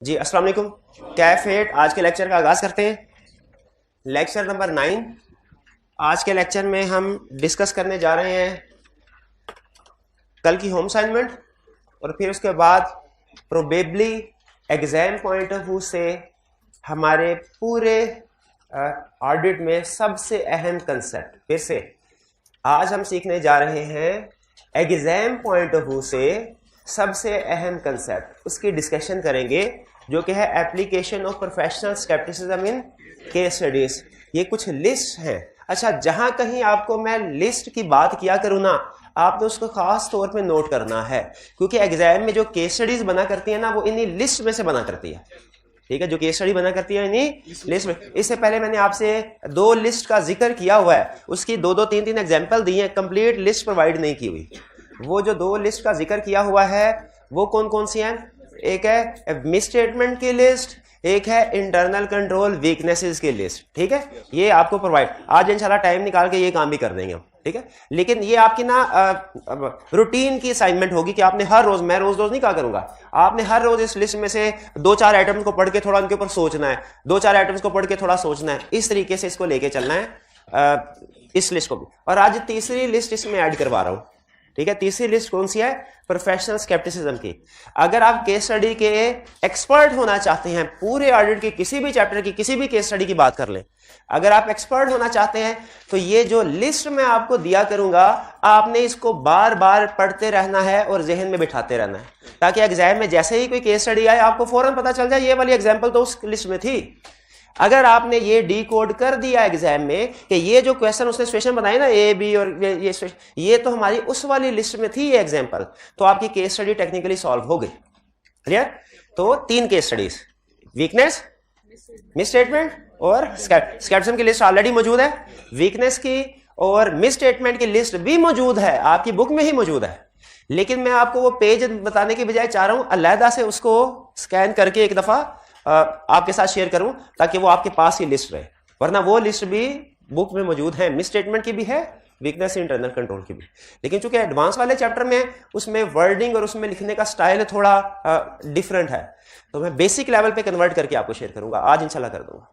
जी अस्सलाम वालेकुम। कैफेट आज के लेक्चर का आगाज़ करते हैं। Lecture number 9। आज के लेक्चर में हम डिस्कस करने जा रहे हैं कल की होम असाइनमेंट और फिर उसके बाद probably exam point of view से हमारे पूरे ऑडिट में सबसे अहम कंसेप्ट। फिर से आज हम सीखने जा रहे हैं एग्जाम पॉइंट ऑफ व्यू से सबसे अहम कंसेप्ट, उसकी डिस्कशन करेंगे जो कि है application of professional scepticism in case studies. ये कुछ लिस्ट हैं। अच्छा, जहां कहीं आपको मैं लिस्ट की बात किया करूँ ना, आपने उसको खास तौर पे नोट करना है, क्योंकि एग्जाम में जो केस स्टडीज बना करती है ना, वो इन्हीं लिस्ट में से बना करती है। ठीक है, जो केस स्टडी बना करती है इन्हीं लिस्ट में। इससे पहले मैंने आपसे 2 लिस्ट का जिक्र किया हुआ है, उसकी 2-2 3-3 एग्जाम्पल दी हैं, कंप्लीट लिस्ट प्रोवाइड नहीं की हुई। वो जो 2 लिस्ट का जिक्र किया हुआ है वो कौन कौन सी हैं? एक है मिस स्टेटमेंट की लिस्ट, एक है इंटरनल कंट्रोल वीकनेसेस की लिस्ट। ठीक है, ये आपको प्रोवाइड आज इंशाल्लाह टाइम निकाल के ये काम भी कर देंगे हम। ठीक है, लेकिन ये आपकी ना रूटीन की असाइनमेंट होगी कि आपने हर रोज, मैं रोज रोज नहीं कहा करूंगा, आपने हर रोज इस लिस्ट में से 2-4 आइटम्स को पढ़ के थोड़ा उनके ऊपर सोचना है, 2-4 आइटम्स को पढ़ के थोड़ा सोचना है। इस तरीके से इसको लेके चलना है, इस लिस्ट को भी। और आज तीसरी लिस्ट इसमें ऐड करवा रहा हूं। ठीक है, तीसरी लिस्ट कौन सी है? प्रोफेशनल स्केप्टिसिज्म की। अगर आप केस स्टडी के एक्सपर्ट होना चाहते हैं, पूरे ऑडिट की किसी भी चैप्टर की किसी भी केस स्टडी की बात कर लें, अगर आप एक्सपर्ट होना चाहते हैं तो ये जो लिस्ट मैं आपको दिया करूंगा, आपने इसको बार बार पढ़ते रहना है और जहन में बिठाते रहना है, ताकि एग्जाम में जैसे ही कोई केस स्टडी आए आपको फौरन पता चल जाए ये वाली एग्जाम्पल तो उस लिस्ट में थी। अगर आपने ये डी कोड कर दिया एग्जाम में कि ये जो क्वेश्चन उसने सिचुएशन बनाई ना, ए बी और ये तो हमारी उस वाली लिस्ट में थी ये एग्जाम्पल, तो आपकी केस स्टडी टेक्निकली सॉल्व हो गई। क्लियर? तो 3 case studies, weakness, miss statement और स्केप्टिसिज्म की लिस्ट ऑलरेडी मौजूद है। वीकनेस की और मिस स्टेटमेंट की लिस्ट भी मौजूद है, आपकी बुक में ही मौजूद है, लेकिन मैं आपको वो पेज बताने की बजाय चाह रहा हूं अलहदा से उसको स्कैन करके एक दफा आपके साथ शेयर करूं, ताकि वो आपके पास ही लिस्ट रहे, वरना वो लिस्ट भी बुक में मौजूद है, मिस स्टेटमेंट की भी है, वीकनेस इंटरनल कंट्रोल की भी। लेकिन चूंकि एडवांस वाले चैप्टर में उसमें वर्डिंग और उसमें लिखने का स्टाइल थोड़ा डिफरेंट है, तो मैं बेसिक लेवल पे कन्वर्ट करके आपको शेयर करूंगा, आज इंशाल्लाह कर दूंगा।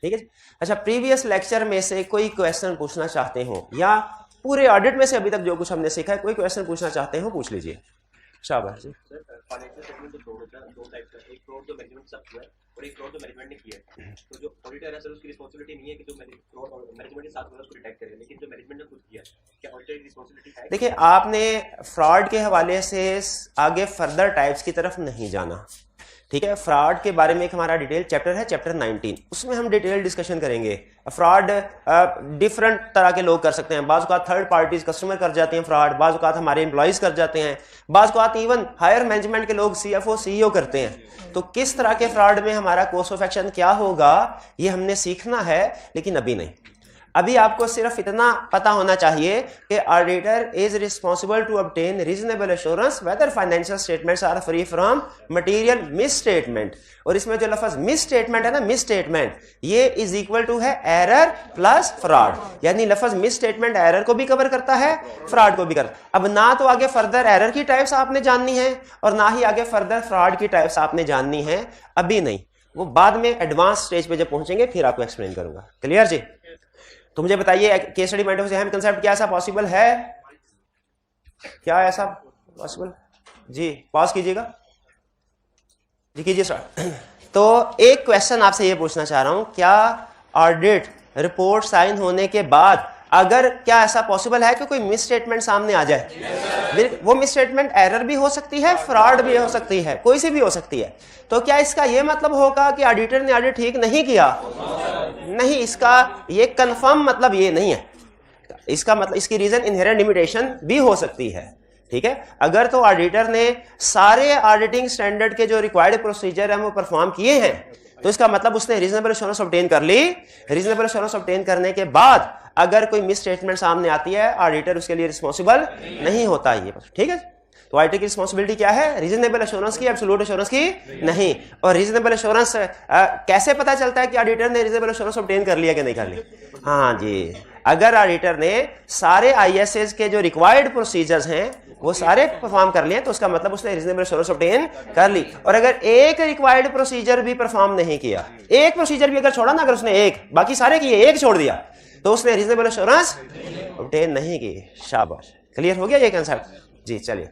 ठीक है। अच्छा, प्रीवियस लेक्चर में से कोई क्वेश्चन पूछना चाहते हो, या पूरे ऑडिट में से अभी तक जो कुछ हमने सीखा है कोई क्वेश्चन पूछना चाहते हो, पूछ लीजिए। शाबाश जी। फाइनेंशियल स्टेटमेंट तो दो टाइप का, एक फ्रॉड जो मैनेजमेंट सब हुआ है और एक फ्रॉड जो मैनेजमेंट ने किया है। तो जो ऑडिटर है सर, उसकी रिस्पांसिबिलिटी नहीं है कि जो फ्रॉड और मैनेजमेंट के साथ हुआ है उसको डिटेक्ट करे, लेकिन जो मैनेजमेंट ने खुद किया है, क्या ऑडिटर की रिस्पांसिबिलिटी है? देखिए, आपने फ्रॉड के हवाले से आगे फर्दर टाइप्स की तरफ नहीं जाना। ठीक है, फ्रॉड के बारे में एक हमारा डिटेल चैप्टर है, चैप्टर 19, उसमें हम डिटेल डिस्कशन करेंगे। फ्रॉड डिफरेंट तरह के लोग कर सकते हैं, बाज़ औक़ात थर्ड पार्टीज कस्टमर कर जाते हैं फ्रॉड, बाज़ औक़ात हमारे एम्प्लॉइज कर जाते हैं, बाज़ औक़ात इवन हायर मैनेजमेंट के लोग CFO CEO करते हैं। तो किस तरह के फ्रॉड में हमारा कोर्स ऑफ एक्शन क्या होगा ये हमने सीखना है, लेकिन अभी नहीं। अभी आपको सिर्फ इतना पता होना चाहिए कि auditor is responsible to obtain reasonable assurance whether financial statements are free from material misstatement. और इसमें जो लफ्ज मिस स्टेटमेंट है ना, मिस स्टेटमेंट, ये इज इक्वल टू है एरर प्लस फ्रॉड, यानी लफ्ज मिस स्टेटमेंट एरर को भी कवर करता है, फ्रॉड को भी करता है। अब ना तो आगे फर्दर एरर की टाइप्स आपने जाननी है और ना ही आगे फर्दर फ्रॉड की टाइप्स आपने जाननी है, अभी नहीं, वो बाद में एडवांस स्टेज पे जब पहुंचेंगे फिर आपको एक्सप्लेन करूंगा। क्लियर जी? तो मुझे बताइए, case study point of view से अहम कंसेप्ट क्या ऐसा पॉसिबल है? क्या ऐसा पॉसिबल? जी पॉज कीजिएगा जी, कीजिए स्टार्ट। तो एक क्वेश्चन आपसे ये पूछना चाह रहा हूं, क्या ऑडिट रिपोर्ट साइन होने के बाद अगर क्या ऐसा पॉसिबल है कि कोई मिस स्टेटमेंट सामने आ जाए? वो मिस स्टेटमेंट एरर भी हो सकती है, फ्रॉड भी हो सकती है, कोई सी भी हो सकती है। तो क्या इसका यह मतलब होगा कि ऑडिटर ने ऑडिट ठीक नहीं किया? नहीं, इसका ये कंफर्म मतलब ये नहीं है। इसका मतलब, इसकी रीजन इनहेरेंट लिमिटेशन भी हो सकती है। ठीक है, अगर तो ऑडिटर ने सारे ऑडिटिंग स्टैंडर्ड के जो रिक्वायर्ड प्रोसीजर है वो परफॉर्म किए हैं, तो इसका मतलब उसने रीजनेबल एश्योरेंस ऑब्टेन कर ली। रीजनेबल एश्योरेंस ऑब्टेन करने के बाद अगर कोई मिस स्टेटमेंट सामने आती है, ऑडिटर उसके लिए रिस्पॉन्सिबल नहीं होता है। ठीक है, तो ऑडिटर की रिस्पॉन्सिबिलिटी क्या है? रीजनेबल एश्योरेंस की, एब्सोल्यूट एश्योरेंस की नहीं। और रीजनेबल एश्योरेंस कैसे पता चलता है कि ऑडिटर ने रीजनेबल एश्योरेंस ऑब्टेन कर लिया कि नहीं कर लिया? हाँ जी, अगर ऑडिटर ने सारे ISAs के जो रिक्वायर्ड प्रोसीजर्स हैं वो सारे परफॉर्म कर लिए तो उसका मतलब उसने रीजनेबल एश्योरेंस ऑब्टेन कर ली। और अगर एक रिक्वायर्ड प्रोसीजर भी परफॉर्म नहीं किया, एक प्रोसीजर भी अगर छोड़ा ना, अगर उसने एक, बाकी सारे किए, एक छोड़ दिया, तो उसने रीजनेबल एश्योरेंस ऑब्टेन नहीं की। शाबाश, क्लियर हो गया ये कंसेप्ट जी। चलिए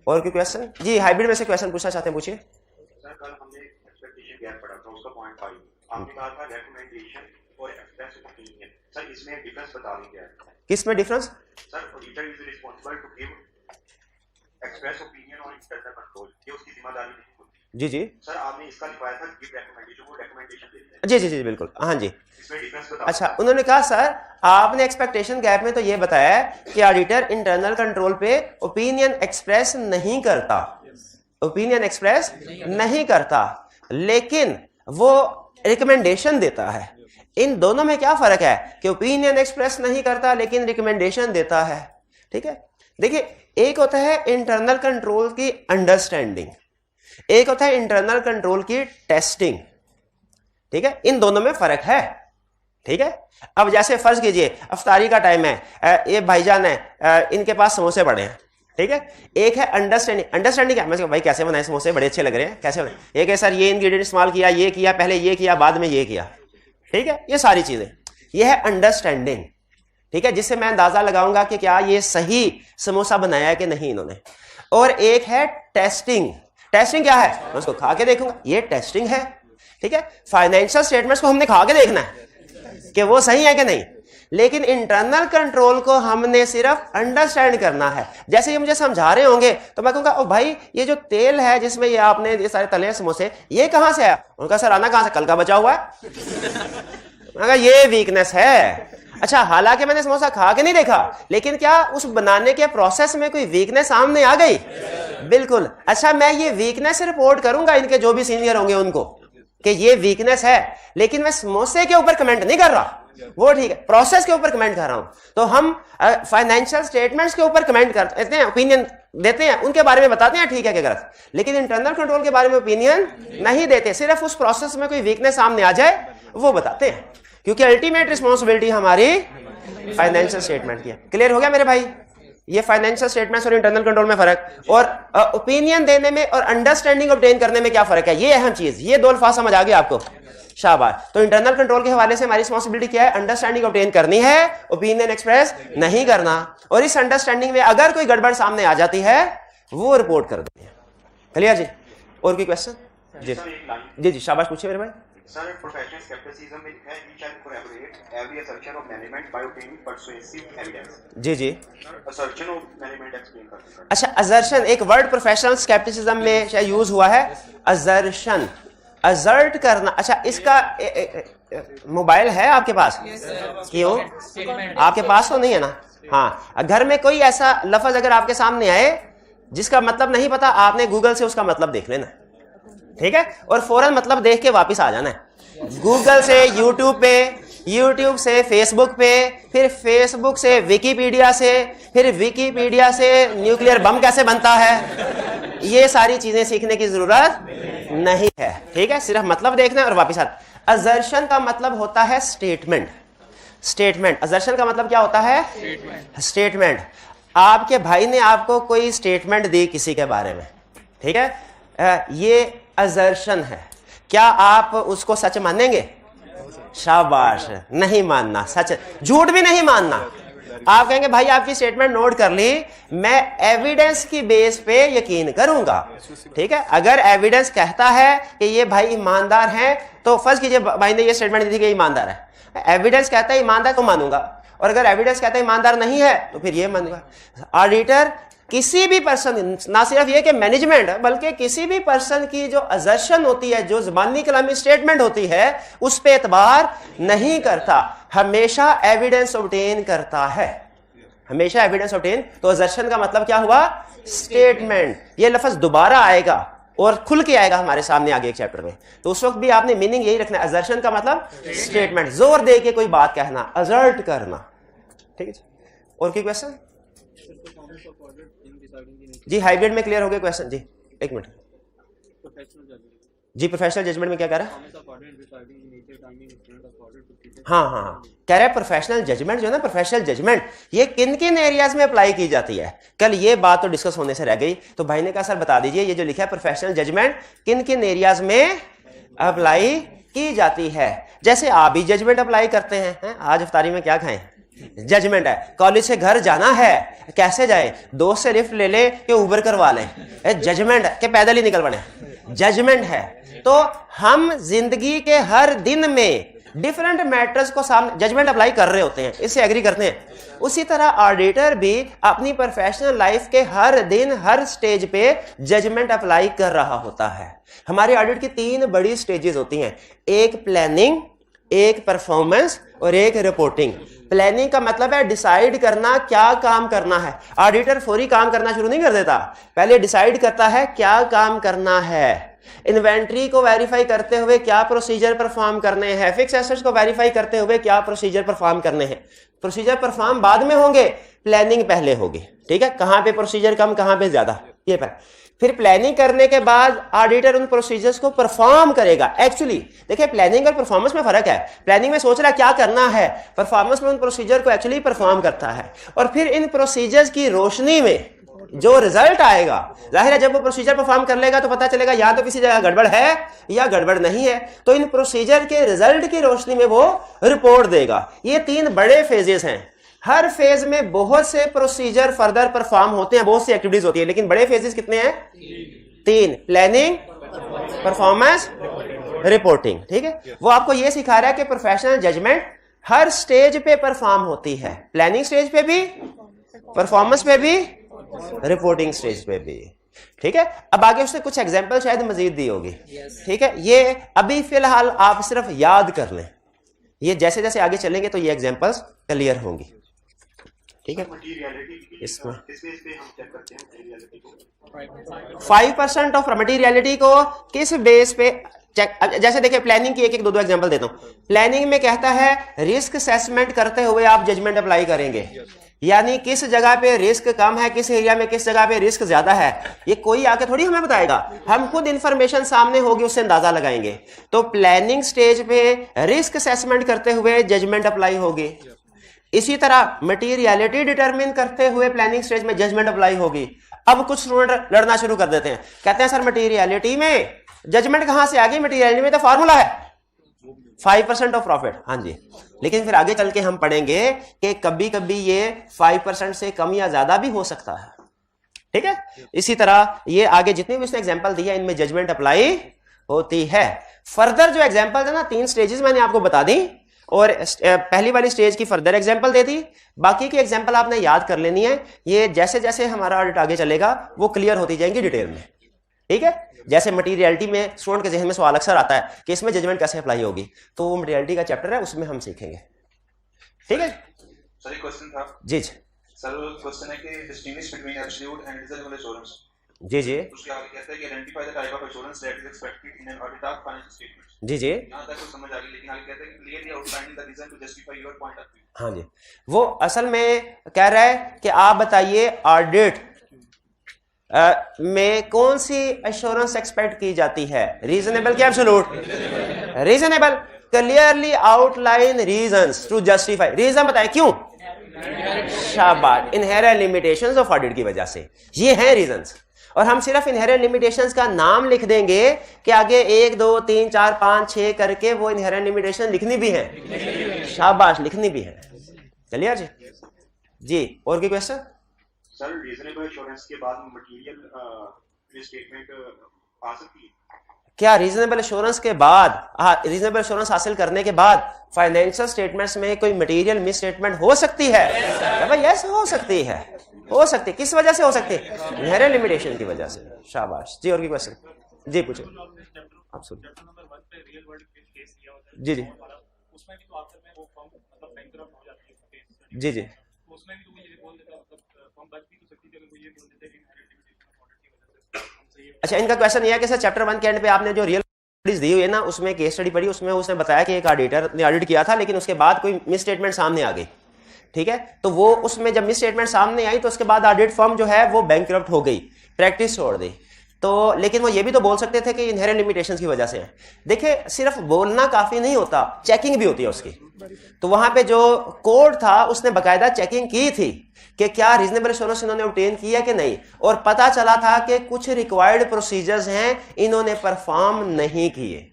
और कोई क्वेश्चन जी? हाइब्रिड में से क्वेश्चन पूछना चाहते हैं, पूछिए। सर कल हमने एक्सपेक्टेशन गैप पढ़ा था, उसका पॉइंट 5 आपने कहा था रिकमेंडेशन और एक्सप्रेस ओपिनियन। सर इसमें डिफरेंस बता दें क्या है? किस में difference? Sir auditor is responsible to give express opinion और इंटरनल कंट्रोल, ये उसकी जिम्मेदारी नहीं होती। जी जी सर आपने इसका लिखवाया था गिव रिकमेंडेशन, वो रिकमेंडेशन देते हैं। जी जी जी बिल्कुल, हाँ जी। इसमें डिफरेंस बता। अच्छा, उन्होंने कहा सर आपने एक्सपेक्टेशन गैप में तो ये बताया है कि ऑडिटर इंटरनल कंट्रोल पे ओपिनियन एक्सप्रेस नहीं करता, ओपिनियन एक्सप्रेस नहीं करता, लेकिन वो रिकमेंडेशन देता है। इन दोनों में क्या फर्क है कि ओपिनियन एक्सप्रेस नहीं करता लेकिन रिकमेंडेशन देता है। ठीक है, देखिए एक होता है इंटरनल कंट्रोल की अंडरस्टैंडिंग, एक होता है इंटरनल कंट्रोल की टेस्टिंग। ठीक है, इन दोनों में फर्क है। ठीक है, अब जैसे फर्ज कीजिए अफ्तारी का टाइम है, ये भाईजान है, इनके पास समोसे पड़े हैं। ठीक है, एक है अंडरस्टैंडिंग। अंडरस्टैंडिंग क्या, मैं भाई कैसे बनाए समोसे, बड़े अच्छे लग रहे हैं, कैसे बनाए? एक है सर ये इंग्रेडिएंट इस्तेमाल किया, ये किया, पहले ये किया, बाद में ये किया। ठीक है, ये सारी चीजें, ये है अंडरस्टैंडिंग। ठीक है, जिससे मैं अंदाजा लगाऊंगा कि क्या ये सही समोसा बनाया है कि नहीं इन्होंने। और एक है टेस्टिंग। टेस्टिंग क्या है, मैं उसको खा के देखूंगा, ये टेस्टिंग है। ठीक है, फाइनेंशियल स्टेटमेंट्स को हमने खा के देखना है कि वो सही है कि नहीं, लेकिन इंटरनल कंट्रोल को हमने सिर्फ अंडरस्टैंड करना है। जैसे ये मुझे समझा रहे होंगे तो मैं कहूंगा ओ भाई ये जो तेल है जिसमें ये आपने ये सारे तले समोसे, ये कहां से है? उनका सर आना कहां से, कल का बचा हुआ है। ये वीकनेस है। अच्छा, हालांकि मैंने समोसा खा के नहीं देखा, लेकिन क्या उस बनाने के प्रोसेस में कोई वीकनेस सामने आ गई? बिल्कुल। अच्छा, मैं ये वीकनेस रिपोर्ट करूंगा इनके जो भी सीनियर होंगे उनको कि ये वीकनेस है, लेकिन मैं समोसे के ऊपर कमेंट नहीं कर रहा, वो ठीक है, प्रोसेस के ऊपर कमेंट कर रहा हूं। तो हम फाइनेंशियल स्टेटमेंट्स के ऊपर कमेंट करते हैं, ओपिनियन देते हैं, उनके बारे में बताते हैं ठीक है कि गलत, लेकिन इंटरनल कंट्रोल के बारे में ओपिनियन नहीं देते। सिर्फ उस प्रोसेस में कोई वीकनेस सामने आ जाए वो बताते हैं, क्योंकि अल्टीमेट रिस्पॉन्सिबिलिटी हमारी फाइनेंशियल स्टेटमेंट की है। क्लियर हो गया मेरे भाई? ये फाइनेंशियल स्टेटमेंट्स और इंटरनल कंट्रोल में फर्क, और ओपिनियन देने में और अंडरस्टैंडिंग ऑब्टेन करने में क्या फर्क है, ये अहम चीज। ये दो अल्फाज समझ आ गया आपको? शाबाश। तो इंटरनल कंट्रोल के हवाले से हमारी रिस्पॉन्सिबिलिटी क्या है? अंडरस्टैंडिंग ऑब्टेन करनी है, ओपिनियन एक्सप्रेस नहीं करना। और इस अंडरस्टैंडिंग में अगर कोई गड़बड़ सामने आ जाती है वो रिपोर्ट कर देनी है। क्लियर जी? और कोई क्वेश्चन? जी जी जी, शाबाश, पूछिए मेरे भाई। सर प्रोफेशनल स्केप्टिसिज्म में लिखा है we can collaborate every assertion of management by obtaining persuasive evidence. जी जी, असर्शन ऑफ मैनेजमेंट एक्सप्लेन करते हैं। अच्छा, असर्शन एक वर्ड प्रोफेशनल स्केप्टिसिज्म में शायद यूज हुआ है, असर्शन, असर्ट करना। अच्छा, इसका मोबाइल है आपके पास? क्यों आपके पास तो नहीं है ना? हाँ, घर में कोई ऐसा लफ्ज अगर आपके सामने आए जिसका मतलब नहीं पता, आपने गूगल से उसका मतलब देख लेना, ठीक है, और फौरन मतलब देख के वापस आ जाना है। गूगल से यूट्यूब पे, यूट्यूब से फेसबुक पे, फिर फेसबुक से विकीपीडिया से, फिर विकीपीडिया से न्यूक्लियर बम कैसे बनता है, ये सारी चीजें सीखने की जरूरत नहीं है। ठीक है, सिर्फ मतलब देखना है और वापस आना। असर्शन का मतलब होता है स्टेटमेंट। स्टेटमेंट, असर्शन का मतलब क्या होता है? स्टेटमेंट। आपके भाई ने आपको कोई स्टेटमेंट दी किसी के बारे में, ठीक है, ये असर्शन है, क्या आप उसको सच मानेंगे? शाबाश, नहीं मानना, सच, झूठ भी नहीं मानना। आप कहेंगे भाई आपकी स्टेटमेंट नोट कर ली, मैं एविडेंस की बेस पे यकीन करूंगा। ठीक है, अगर एविडेंस कहता है कि ये भाई ईमानदार हैं, तो फर्ज कीजिए भाई ने ये स्टेटमेंट दी थी कि ईमानदार है, एविडेंस कहता है ईमानदार तो मानूंगा, और अगर एविडेंस कहता है ईमानदार नहीं है तो फिर ये मानूंगा। ऑडिटर किसी भी पर्सन, ना सिर्फ ये कि मैनेजमेंट, बल्कि किसी भी पर्सन की जो असर्शन होती है, जो ज़बानी कलामी स्टेटमेंट होती है, उस पे एतबार नहीं करता, हमेशा एविडेंस ऑब्टेन करता है, हमेशा एविडेंस ऑब्टेन। तो असर्शन का मतलब क्या हुआ? स्टेटमेंट। ये लफ्ज दोबारा आएगा और खुल के आएगा हमारे सामने आगे एक चैप्टर में, तो उस वक्त भी आपने मीनिंग यही रखना है, असर्शन का मतलब स्टेटमेंट, जोर दे के कोई बात कहना, असर्ट करना। ठीक है, और कोई क्वेश्चन? जी, हाइब्रिड में क्लियर हो गया क्वेश्चन? जी एक मिनट जी, प्रोफेशनल जजमेंट में क्या कह रहा है? हाँ हाँ, कह रहे हैं प्रोफेशनल जजमेंट जो है ना, प्रोफेशनल जजमेंट ये किन किन एरियाज में अप्लाई की जाती है। कल ये बात तो डिस्कस होने से रह गई, तो भाई ने कहा सर बता दीजिए ये जो लिखा है प्रोफेशनल जजमेंट किन किन एरियाज में अप्लाई की जाती है। जैसे आप भी जजमेंट अप्लाई करते हैं, आज इफ्तारी में क्या खाएं, जजमेंट है। कॉलेज से घर जाना है, कैसे जाए, दोस्त से लिफ्ट ले ले कि उबर करवा ले, जजमेंट है कि पैदल ही निकल पड़े, जजमेंट है। तो हम जिंदगी के हर दिन में डिफरेंट मैटर्स को सामने जजमेंट अप्लाई कर रहे होते हैं, इससे एग्री करते हैं। उसी तरह ऑडिटर भी अपनी प्रोफेशनल लाइफ के हर दिन हर स्टेज पे जजमेंट अप्लाई कर रहा होता है। हमारे ऑडिट की 3 बड़ी स्टेजेस होती हैं, एक प्लानिंग, एक परफॉर्मेंस और एक रिपोर्टिंग। प्लानिंग का मतलब है डिसाइड करना क्या काम करना है। ऑडिटर फौरी काम करना शुरू नहीं कर देता, पहले डिसाइड करता है क्या काम करना है। इन्वेंट्री को वेरीफाई करते हुए क्या प्रोसीजर परफॉर्म करने हैं, फिक्स एसेट्स को वेरीफाई करते हुए क्या प्रोसीजर परफॉर्म करने हैं। प्रोसीजर परफॉर्म बाद में होंगे, प्लानिंग पहले होगी, ठीक है, कहां पे प्रोसीजर कम कहां पे ज्यादा, ये पर। फिर प्लानिंग करने के बाद ऑडिटर उन प्रोसीजर्स को परफॉर्म करेगा। एक्चुअली देखिए प्लानिंग और परफॉर्मेंस में फर्क है, प्लानिंग में सोच रहा है क्या करना है, परफॉर्मेंस में उन प्रोसीजर को एक्चुअली परफॉर्म करता है। और फिर इन प्रोसीजर्स की रोशनी में जो रिजल्ट आएगा, जाहिर है जब वो प्रोसीजर परफॉर्म कर लेगा तो पता चलेगा या तो किसी जगह गड़बड़ है या गड़बड़ नहीं है, तो इन प्रोसीजर के रिजल्ट की रोशनी में वो रिपोर्ट देगा। ये 3 बड़े फेजेस हैं, हर फेज में बहुत से प्रोसीजर फर्दर परफॉर्म होते हैं, बहुत सी एक्टिविटीज होती है, लेकिन बड़े फेजेस कितने हैं, 3, प्लानिंग, परफॉर्मेंस, रिपोर्टिंग, ठीक है। वो आपको ये सिखा रहा है कि प्रोफेशनल जजमेंट हर स्टेज पे परफॉर्म होती है, प्लानिंग स्टेज पे भी, परफॉर्मेंस पे भी, रिपोर्टिंग स्टेज पे भी, ठीक है। अब आगे उसने कुछ एग्जांपल शायद मजीद दी होगी, ठीक है। ये अभी फिलहाल आप सिर्फ याद कर लें, ये जैसे जैसे आगे चलेंगे तो ये एग्जांपल्स क्लियर होंगी, ठीक है। इसमें 5% ऑफ मटीरियलिटी को किस बेस पे चेक, जैसे देखिए प्लानिंग की एक 2 एग्जांपल देता हूं। प्लानिंग में कहता है रिस्क असेसमेंट करते हुए आप जजमेंट अप्लाई करेंगे, यानी किस जगह पे रिस्क कम है, किस एरिया में किस जगह पे रिस्क ज्यादा है, ये कोई आके थोड़ी हमें बताएगा, हम खुद इंफॉर्मेशन सामने होगी उससे अंदाजा लगाएंगे। तो प्लानिंग स्टेज पे रिस्क असेसमेंट करते हुए जजमेंट अप्लाई होगी। इसी तरह मटीरियलिटी डिटरमिन करते हुए प्लानिंग स्टेज में जजमेंट अप्लाई होगी। अब कुछ स्टूडेंट लड़ना शुरू कर देते हैं, कहते हैं सर मटीरियलिटी में जजमेंट कहां से आ गई, मटीरियलिटी में तो फॉर्मूला है 5% ऑफ प्रॉफिट, हाँ जी, लेकिन फिर आगे चल के हम पढ़ेंगे कि कभी कभी ये 5% से कम या ज्यादा भी हो सकता है, ठीक है। इसी तरह ये आगे जितने भी उसने एग्जांपल दिया इनमें जजमेंट अप्लाई होती है। फर्दर जो एग्जांपल है ना, 3 स्टेजेस मैंने आपको बता दी और पहली वाली स्टेज की फर्दर एग्जांपल दे दी, बाकी की एग्जांपल आपने याद कर लेनी है। ये जैसे जैसे हमारा ऑडिट आगे चलेगा वो क्लियर होती जाएंगी डिटेल में, ठीक है। जैसे मटीरियलिटी में स्टूडेंट के जहन में सवाल अक्सर आता है कि इसमें जजमेंट कैसे अप्लाई होगी, तो वो मटीरियलिटी का चैप्टर है उसमें हम सीखेंगे, ठीक है। सर एक क्वेश्चन था जी सर, क्वेश्चन है कि distinguish between absolute and reasonable assurance. जी जी उसके आगे कहता है कि identify the type of assurance that is expected in an audit of financial statements. जी जी, यहां तक तो समझ आ गई, लेकिन आगे कहता है कि clearly outline the reason to justify your point of view. हाँ जी, वो असल में कह रहा है कि आप बताइए ऑडिट में कौन सी एश्योरेंस एक्सपेक्ट की जाती है, रीजनेबल क्या absolute, reasonable. Clearly outline reasons to justify, reason बताए क्यों, शाबाश, इनहेरेंट लिमिटेशंस ऑफ ऑडिट की वजह से, ये हैं रीजंस। और हम सिर्फ इनहेरेंट लिमिटेशंस का नाम लिख देंगे कि आगे 1 2 3 4 5 6 करके वो इनहेरेंट लिमिटेशन लिखनी भी है, शाबाश, लिखनी भी है। चलिए जी जी, और कोई क्वेश्चन। सर रीजनेबल एश्योरेंस के बाद मटेरियल स्टेटमेंट आ सकती है क्या, रीजनेबल एश्योरेंस के बाद, रीजनेबल एश्योरेंस हासिल करने के बाद फाइनेंशियल स्टेटमेंट्स में कोई मटेरियल मिस स्टेटमेंट हो सकती है? भाई यस, हो सकती है, हो सकती है। किस वजह से हो सकती है? इनहेरेंट लिमिटेशन की वजह से। शाबाश जी, और की क्वेश्चन जी पूछे आप सुन। जी जी जी जी, अच्छा इनका क्वेश्चन ये है कि सर चैप्टर 1 के एंड पे आपने जो रियल दी हुई है ना, उसमें केस स्टडी पढ़ी, उसमें उसने बताया कि एक ऑडिटर ने ऑडिट किया था लेकिन उसके बाद कोई मिस स्टेटमेंट सामने आ गई, ठीक है। तो वो उसमें जब मिस स्टेटमेंट सामने आई तो उसके बाद ऑडिट फर्म जो है वो बैंकरप्ट हो गई, प्रैक्टिस छोड़ दी। तो लेकिन वो ये भी तो बोल सकते थे कि इनहेरेंट लिमिटेशंस की वजह से है। देखिए सिर्फ बोलना काफी नहीं होता, चेकिंग भी होती है उसकी। तो वहां पे जो कोड था उसने बकायदा चेकिंग की थी कि क्या रीजनेबल एश्योरेंस इन्होंने ऑब्टेन किया कि नहीं, और पता चला था कि कुछ रिक्वायर्ड प्रोसीजर्स हैं इन्होंने परफॉर्म नहीं किए,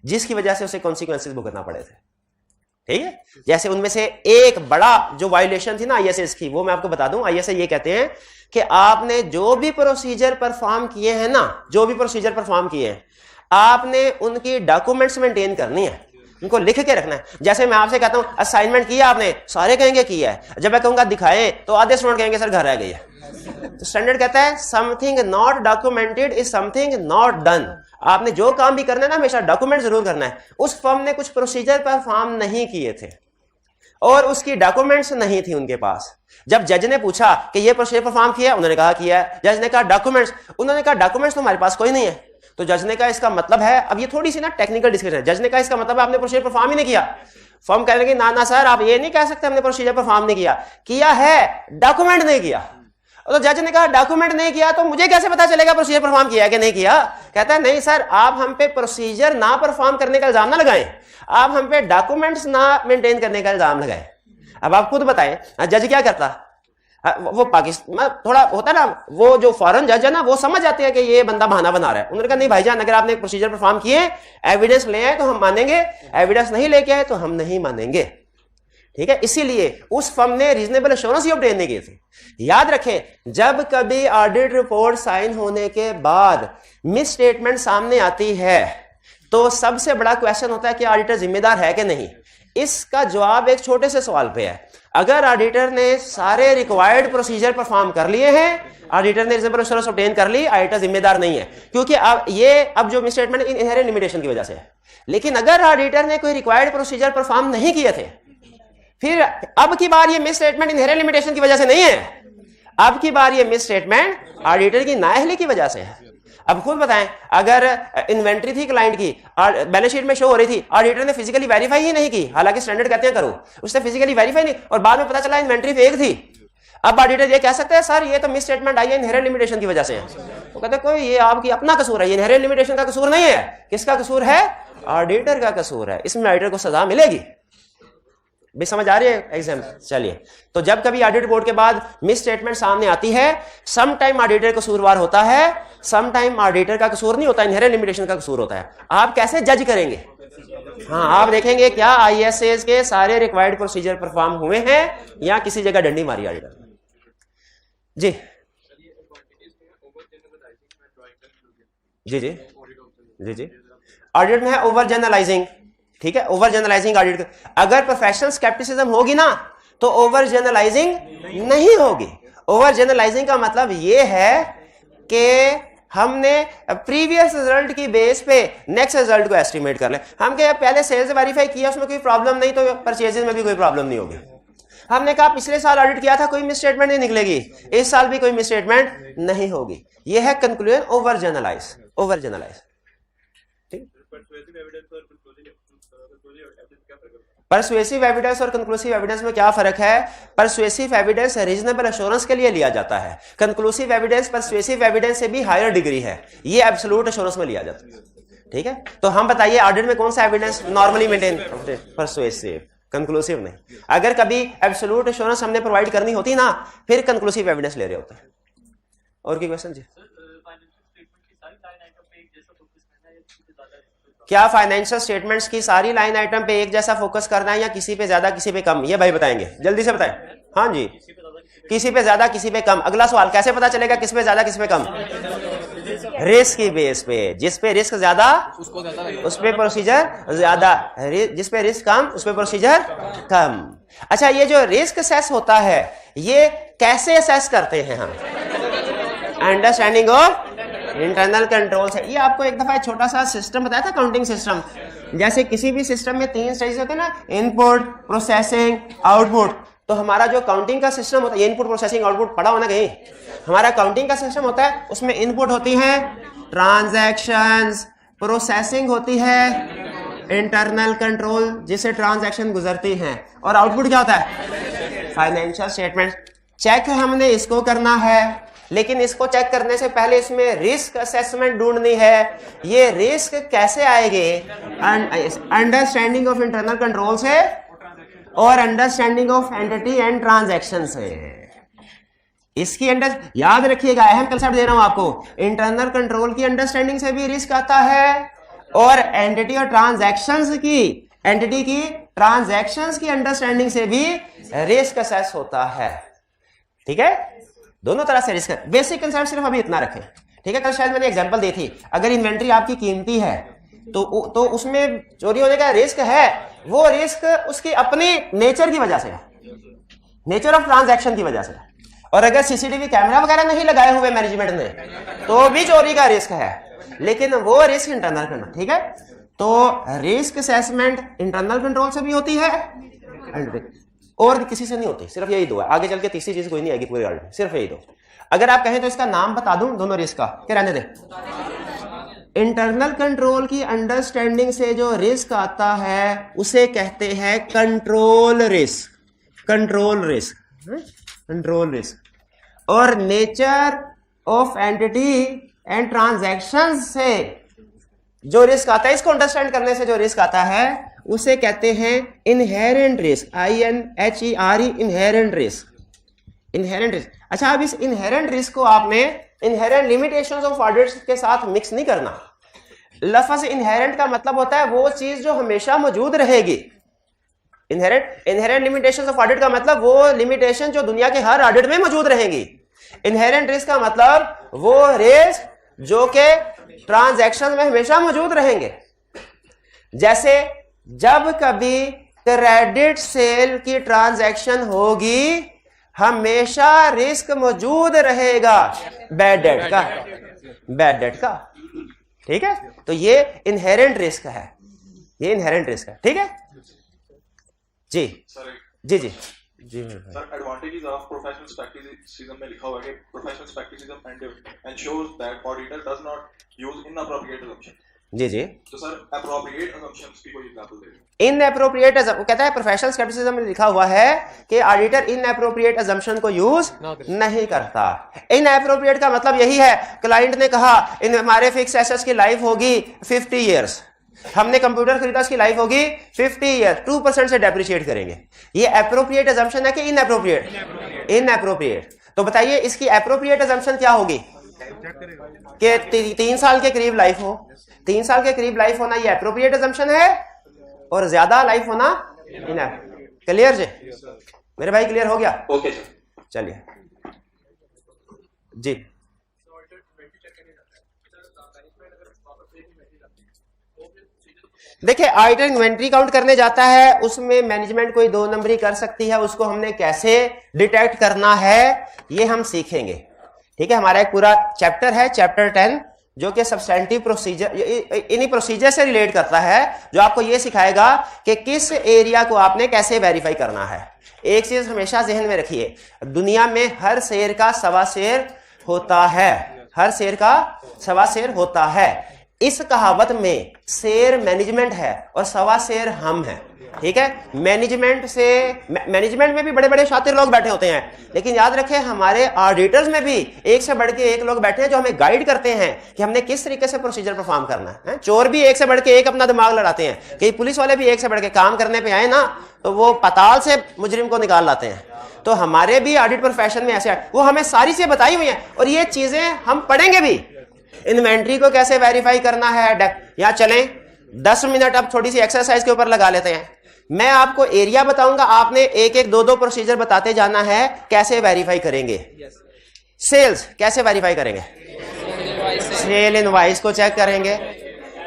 जिसकी वजह से उसे कॉन्सिक्वेंसेस भुगतना पड़े थे। ठीक है, जैसे उनमें से एक बड़ा जो वायलेशन थी ना आईएसएस की, वो मैं आपको बता दूं। आईएसए ये कहते हैं कि आपने जो भी प्रोसीजर परफॉर्म किए हैं ना, जो भी प्रोसीजर परफॉर्म किए हैं, आपने उनकी डॉक्यूमेंट्स मेंटेन करनी है, उनको लिख के रखना है। जैसे मैं आपसे कहता हूं असाइनमेंट किया आपने, सारे कहेंगे किया है, जब मैं कहूंगा दिखाएं तो आधे स्टूडेंट कहेंगे सर घर रह गई है। तो स्टैंडर्ड कहता है something not documented is something not done. आपने जो काम भी करना है ना हमेशा डॉक्यूमेंट जरूर करना है। उस फर्म ने कुछ प्रोसीजर परफॉर्म नहीं किए थे और उसकी डॉक्यूमेंट्स नहीं थी उनके पास। जब जज ने पूछा कि ये प्रोसीजर परफॉर्म किया, उन्होंने कहा किया है। जज ने कहा डॉक्यूमेंट्स, उन्होंने कहा डॉक्यूमेंट्स तो हमारे पास कोई नहीं है। तो जज ने कहा इसका मतलब है, अब ये थोड़ी सी ना टेक्निकल डिस्कशन है, जज ने कहा इसका मतलब है आपने प्रोसीजर परफॉर्म ही नहीं किया। फर्म कह रहे ना ना सर आप ये नहीं कह सकते हमने प्रोसीजर परफॉर्म नहीं किया, किया है, डॉक्यूमेंट नहीं किया। तो जज ने कहा डॉक्यूमेंट नहीं किया तो मुझे कैसे पता चलेगा प्रोसीजर परफॉर्म किया कि नहीं किया? कहता है नहीं सर, आप हम पे प्रोसीजर ना परफॉर्म करने का इल्जाम ना लगाएं, आप हम पे डॉक्यूमेंट्स ना मेंटेन करने का इल्जाम लगाएं। अब आप खुद बताएं जज क्या करता? वो पाकिस्तान थोड़ा होता है ना, वो जो फॉरेन जज है ना वो समझ जाते हैं कि ये बंदा बहाना बना रहा है। उन्होंने कहा नहीं भाईजान, अगर आपने प्रोसीजर परफॉर्म किए, एविडेंस ले आए तो हम मानेंगे, एविडेंस नहीं लेके आए तो हम नहीं मानेंगे। ठीक है, इसीलिए उस फर्म ने रीजनेबल एश्योरेंस ही ऑब्टेन नहीं की थी। याद रखें, जब कभी ऑडिट रिपोर्ट साइन होने के बाद मिस स्टेटमेंट सामने आती है तो सबसे बड़ा क्वेश्चन होता है कि ऑडिटर जिम्मेदार है कि नहीं। इसका जवाब एक छोटे से सवाल पे है। अगर ऑडिटर ने सारे रिक्वायर्ड प्रोसीजर परफॉर्म कर लिए हैं, ऑडिटर ने रीजनेबल एश्योरेंस ऑब्टेन कर ली, ऑडिटर जिम्मेदार नहीं है, क्योंकि अब जो मिस स्टेटमेंट इनहेरेंट लिमिटेशन की वजह से है। लेकिन अगर ऑडिटर ने कोई रिक्वायर्ड प्रोसीजर परफॉर्म नहीं किए थे, फिर अब की बार ये मिस स्टेटमेंट इनहेरेंट लिमिटेशन की वजह से नहीं है, अब की बार ये मिस स्टेटमेंट ऑडिटर की नाअहली की वजह से है। अब खुद बताएं, अगर इन्वेंट्री थी क्लाइंट की और बैलेंस शीट में शो हो रही थी, ऑडिटर ने फिजिकली वेरीफाई ही नहीं की, हालांकि स्टैंडर्ड कहते हैं करो, उसने फिजिकली वेरीफाई नहीं, और बाद में पता चला इन्वेंट्री फेक थी। अब ऑडिटर ये कह सकते हैं सर ये तो मिस स्टेटमेंट आई है इनहेरेंट लिमिटेशन की वजह से है। वो कहते हैं कोई ये आपकी अपना कसूर है, ये इनहेरेंट लिमिटेशन का कसूर नहीं है। किसका कसूर है? ऑडिटर का कसूर है। इसमें ऑडिटर को सजा मिलेगी। भी समझ आ रही है एग्जाम? चलिए, तो जब कभी ऑडिट रिपोर्ट के बाद मिस स्टेटमेंट सामने आती है, सम टाइम ऑडिटर कसूरवार होता है, सम टाइम ऑडिटर का कसूर नहीं होता, इनहेरेंट लिमिटेशन का कसूर होता है। आप कैसे जज करेंगे? हाँ, आप देखेंगे क्या आईएसएस के सारे रिक्वायर्ड प्रोसीजर परफॉर्म हुए हैं या किसी जगह डंडी मारी ऑडिटर। जी जी जी जी जी ऑडिट में है ओवर जनरलाइजिंग। ठीक है, ओवर जनरलाइजिंग ऑडिट। अगर प्रोफेशनल स्केप्टिसिज्म होगी ना तो ओवर जनरलाइजिंग नहीं होगी। ओवर जनरलाइजिंग का मतलब यह है कि हमने प्रीवियस रिजल्ट की बेस पे नेक्स्ट रिजल्ट को एस्टिमेट कर ले। हम क्या पहले सेल्स वेरीफाई किया, उसमें कोई प्रॉब्लम नहीं तो परचेजेस में भी कोई प्रॉब्लम नहीं होगी। हमने कहा पिछले साल ऑडिट किया था, कोई मिस स्टेटमेंट नहीं निकलेगी, इस साल भी कोई मिस स्टेटमेंट नहीं होगी। यह है conclusion over generalise. Over generalise. Persuasive evidence और कंक्लूसिव एविडेंस में क्या फर्क है? परसुएसिव एविडेंस रीजनेबल एश्योरेंस के लिए लिया जाता है, कंक्लूसिव एविडेंस परसुएसिव एविडेंस से भी हायर डिग्री है, ये एब्सोल्यूट एश्योरेंस में लिया जाता है। ठीक है, तो हम बताइए ऑडिट में कौन सा evidence normally maintain? Persuasive, conclusive नहीं। अगर कभी एब्सोल्यूट एश्योरेंस हमने प्रोवाइड करनी होती ना, फिर कंक्लूसिव एविडेंस ले रहे होते हैं। और की क्वेश्चन जी? क्या फाइनेंशियल स्टेटमेंट्स की सारी लाइन आइटम पे एक जैसा फोकस करना है या किसी पे ज्यादा किसी पे कम? ये भाई बताएंगे, जल्दी से बताएं। हाँ जी, किसी पे ज्यादा किसी पे कम। अगला सवाल, कैसे पता चलेगा किस पे ज्यादा किस पे कम? रिस्क की बेस पे। जिस पे रिस्क ज्यादा उस पे प्रोसीजर ज्यादा, जिस पे रिस्क कम उस पे प्रोसीजर कम। अच्छा, ये जो रिस्क असेस होता है ये कैसे असेस करते हैं हम? अंडरस्टैंडिंग ऑफ इंटरनल कंट्रोल से। ये आपको एक दफा छोटा सा सिस्टम बताया था, काउंटिंग सिस्टम। जैसे किसी भी सिस्टम में 3 स्टेज होते हैं ना, इनपुट, प्रोसेसिंग, आउटपुट। तो हमारा जो काउंटिंग का सिस्टम होता है, इनपुट प्रोसेसिंग आउटपुट पढ़ा होना कहीं। हमारा काउंटिंग का सिस्टम होता है, उसमें इनपुट होती है ट्रांजैक्शंस, प्रोसेसिंग होती है इंटरनल कंट्रोल जिसे ट्रांजैक्शन गुजरती हैं, और आउटपुट क्या होता है? Financial statement. चेक हमने इसको करना है, लेकिन इसको चेक करने से पहले इसमें रिस्क असेसमेंट ढूंढनी है। ये रिस्क कैसे आएंगे? अंडरस्टैंडिंग ऑफ इंटरनल कंट्रोल से और understanding of entity and transaction से। इसकी याद रखिएगा, अहम कंसेप्ट दे रहा हूं आपको, इंटरनल कंट्रोल की अंडरस्टैंडिंग से भी रिस्क आता है और एंटिटी और ट्रांजैक्शंस की ट्रांजैक्शंस की अंडरस्टैंडिंग से भी रिस्क असेस होता है। ठीक है, दोनों तरह से रिस्क। बेसिक कंसेप्ट सिर्फ अभी इतना रखें। ठीक है, कल शायद मैंने एग्जांपल दी थी, अगर इन्वेंट्री आपकी कीमती है तो उसमें चोरी होने का रिस्क है, वो रिस्क उसकी अपनी नेचर की वजह से है, नेचर ऑफ ट्रांजैक्शन की वजह से। और अगर सीसीटीवी कैमरा वगैरह नहीं लगाए हुए मैनेजमेंट ने तो भी चोरी का रिस्क है, लेकिन वो रिस्क इंटरनल कंट्रोल। ठीक है, तो रिस्क असेसमेंट इंटरनल कंट्रोल से भी होती है और किसी से नहीं होती, सिर्फ यही दो है। आगे चल के तीसरी चीज कोई नहीं आएगी पूरे वर्ल्ड में, सिर्फ यही दो। अगर आप कहें तो इसका नाम बता दूं दोनों रिस्क का, क्या रहने दे। इंटरनल कंट्रोल की अंडरस्टैंडिंग से जो रिस्क आता है उसे कहते हैं control risk. Control risk, control risk. और nature of entity and transaction से जो रिस्क आता है, इसको अंडरस्टैंड करने से जो रिस्क आता है उसे कहते हैं inherent risk. INHERE, inherent risk. Inherent risk. अच्छा, अब इस इनहेरेंट रिस्क को आपने इनहेरेंट लिमिटेशंस ऑफ ऑडिट के साथ मिक्स नहीं करना। लफ्ज इनहेरेंट का मतलब होता है वो चीज जो हमेशा मौजूद रहेगी। इनहेरेंट लिमिटेशंस ऑफ ऑडिट का मतलब वो लिमिटेशन जो दुनिया के हर ऑडिट में मौजूद रहेंगी। इनहेरेंट रिस्क का मतलब वो रिस्क जो के ट्रांजैक्शन में हमेशा मौजूद रहेंगे। जैसे जब कभी क्रेडिट सेल की ट्रांजैक्शन होगी हमेशा रिस्क मौजूद रहेगा बैड डेट का। ठीक है, तो ये इनहेरेंट रिस्क है, ये इनहेरेंट रिस्क है। ठीक है जी जी जी जी sir, advantages of professional scepticism में लिखा हुआ है कि professional scepticism ensures that auditor does not use inappropriate assumption. जी जी, तो सर अप्रोप्रिएट असम्पशंस की कोई एग्जांपल दे। इनअप्रोप्रिएट वो कहता है प्रोफेशनल स्केप्टिसिज्म में लिखा हुआ है कि ऑडिटर इनअप्रोप्रिएट असम्पशन को यूज नहीं करता। इनअप्रोप्रिएट का मतलब यही है, क्लाइंट ने कहा हमारे फिक्स एसेट्स की लाइफ होगी 50 ईयर्स, हमने कंप्यूटर खरीदा, उसकी लाइफ होगी 50 ईयर, 2% से डेप्रिशिएट करेंगे। ये एप्रोप्रिएट असम्पशन है कि इनअप्रोप्रिएट? इनअप्रोप्रिएट। तो बताइए इसकी एप्रोप्रिएट असम्पशन क्या होगी कि 3 साल के करीब लाइफ हो। 3 साल के करीब लाइफ होना ये एप्रोप्रिएट असम्पशन है और ज्यादा लाइफ होना इनअप्रोप्रिएट। क्लियर जी मेरे भाई, क्लियर हो गया? ओके चलिए जी। देखिए, ऑडिटर इन्वेंट्री काउंट करने जाता है, उसमें मैनेजमेंट कोई 2 नंबरी कर सकती है, उसको हमने कैसे डिटेक्ट करना है ये हम सीखेंगे। ठीक है, हमारा एक पूरा चैप्टर है, चैप्टर 10, जो कि सब्सटेंटिव प्रोसीजर, इन्हीं प्रोसीजर से रिलेट करता है, जो आपको ये सिखाएगा कि किस एरिया को आपने कैसे वेरीफाई करना है। एक चीज हमेशा जहन में रखिए, दुनिया में हर शेर का सवा शेर होता है, हर शेर का सवा शेर होता है। इस कहावत में शेर मैनेजमेंट है और सवा शेर हम हैं। ठीक है, मैनेजमेंट में भी बड़े बड़े शातिर लोग बैठे होते हैं, लेकिन याद रखें हमारे ऑडिटर्स में भी एक से बढ़ के एक लोग बैठे हैं जो हमें गाइड करते हैं कि हमने किस तरीके से प्रोसीजर परफॉर्म करना है। चोर भी एक से बढ़ के एक अपना दिमाग लड़ाते हैं, कई पुलिस वाले भी एक से बढ़ के काम करने पे आए ना तो वो पाताल से मुजरिम को निकाल लाते हैं। तो हमारे भी ऑडिट प्रोफेशन में ऐसे वो हमें सारी चीजें बताई हुई हैं और ये चीजें हम पढ़ेंगे भी। इन्वेंट्री को कैसे वेरीफाई करना है, या चलें 10 मिनट अब छोटी सी एक्सरसाइज के ऊपर लगा लेते हैं। मैं आपको एरिया बताऊंगा, आपने एक एक 2 प्रोसीजर बताते जाना है कैसे वेरीफाई करेंगे। सेल्स कैसे वेरीफाई करेंगे? सेल इनवॉइस को चेक करेंगे।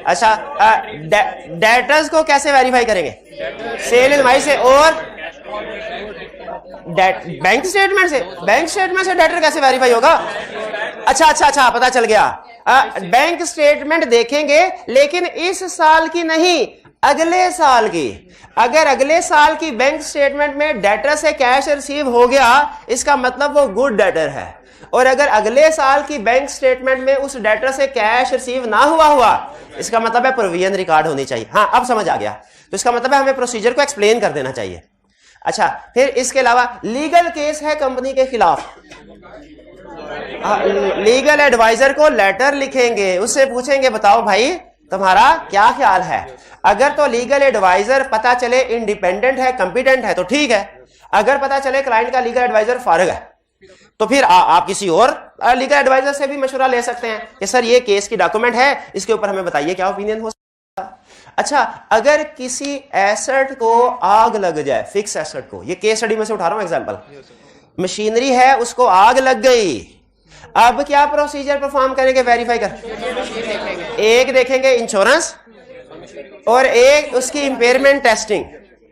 अच्छा, डेटर्स को कैसे वेरीफाई करेंगे? सेल इनवॉइस से और बैंक स्टेटमेंट से। बैंक स्टेटमेंट से डेटर कैसे वेरीफाई होगा? अच्छा, पता चल गया। बैंक स्टेटमेंट देखेंगे, लेकिन इस साल की नहीं, अगले साल की। अगर अगले साल की बैंक स्टेटमेंट में डेटर से कैश रिसीव हो गया, इसका मतलब वो गुड डेटर है। और अगर अगले साल की बैंक स्टेटमेंट में उस डेटर से कैश रिसीव ना हुआ, इसका मतलब है प्रोविजन रिकॉर्ड होनी चाहिए। हाँ, अब समझ आ गया। तो इसका मतलब है हमें प्रोसीजर को एक्सप्लेन कर देना चाहिए। अच्छा, फिर इसके अलावा लीगल केस है कंपनी के खिलाफ, लीगल एडवाइजर को लेटर लिखेंगे, उससे पूछेंगे बताओ भाई तुम्हारा क्या ख्याल है। अगर तो लीगल एडवाइजर पता चले इंडिपेंडेंट है, कंपिटेंट है तो ठीक है। अगर पता चले क्लाइंट का लीगल एडवाइजर फारिग है तो फिर आप किसी और लीगल एडवाइजर से भी मशवरा ले सकते हैं कि सर ये केस की डॉक्यूमेंट है, इसके ऊपर हमें बताइए क्या ओपिनियन हो सकता है। अच्छा, अगर किसी एसेट को आग लग जाए, फिक्स एसेट को, ये केस स्टडी में से उठा रहा हूं एग्जांपल, मशीनरी है उसको आग लग गई, अब क्या प्रोसीजर परफॉर्म करेंगे? वेरीफाई कर, एक देखेंगे इंश्योरेंस और एक उसकी इंपेयरमेंट टेस्टिंग।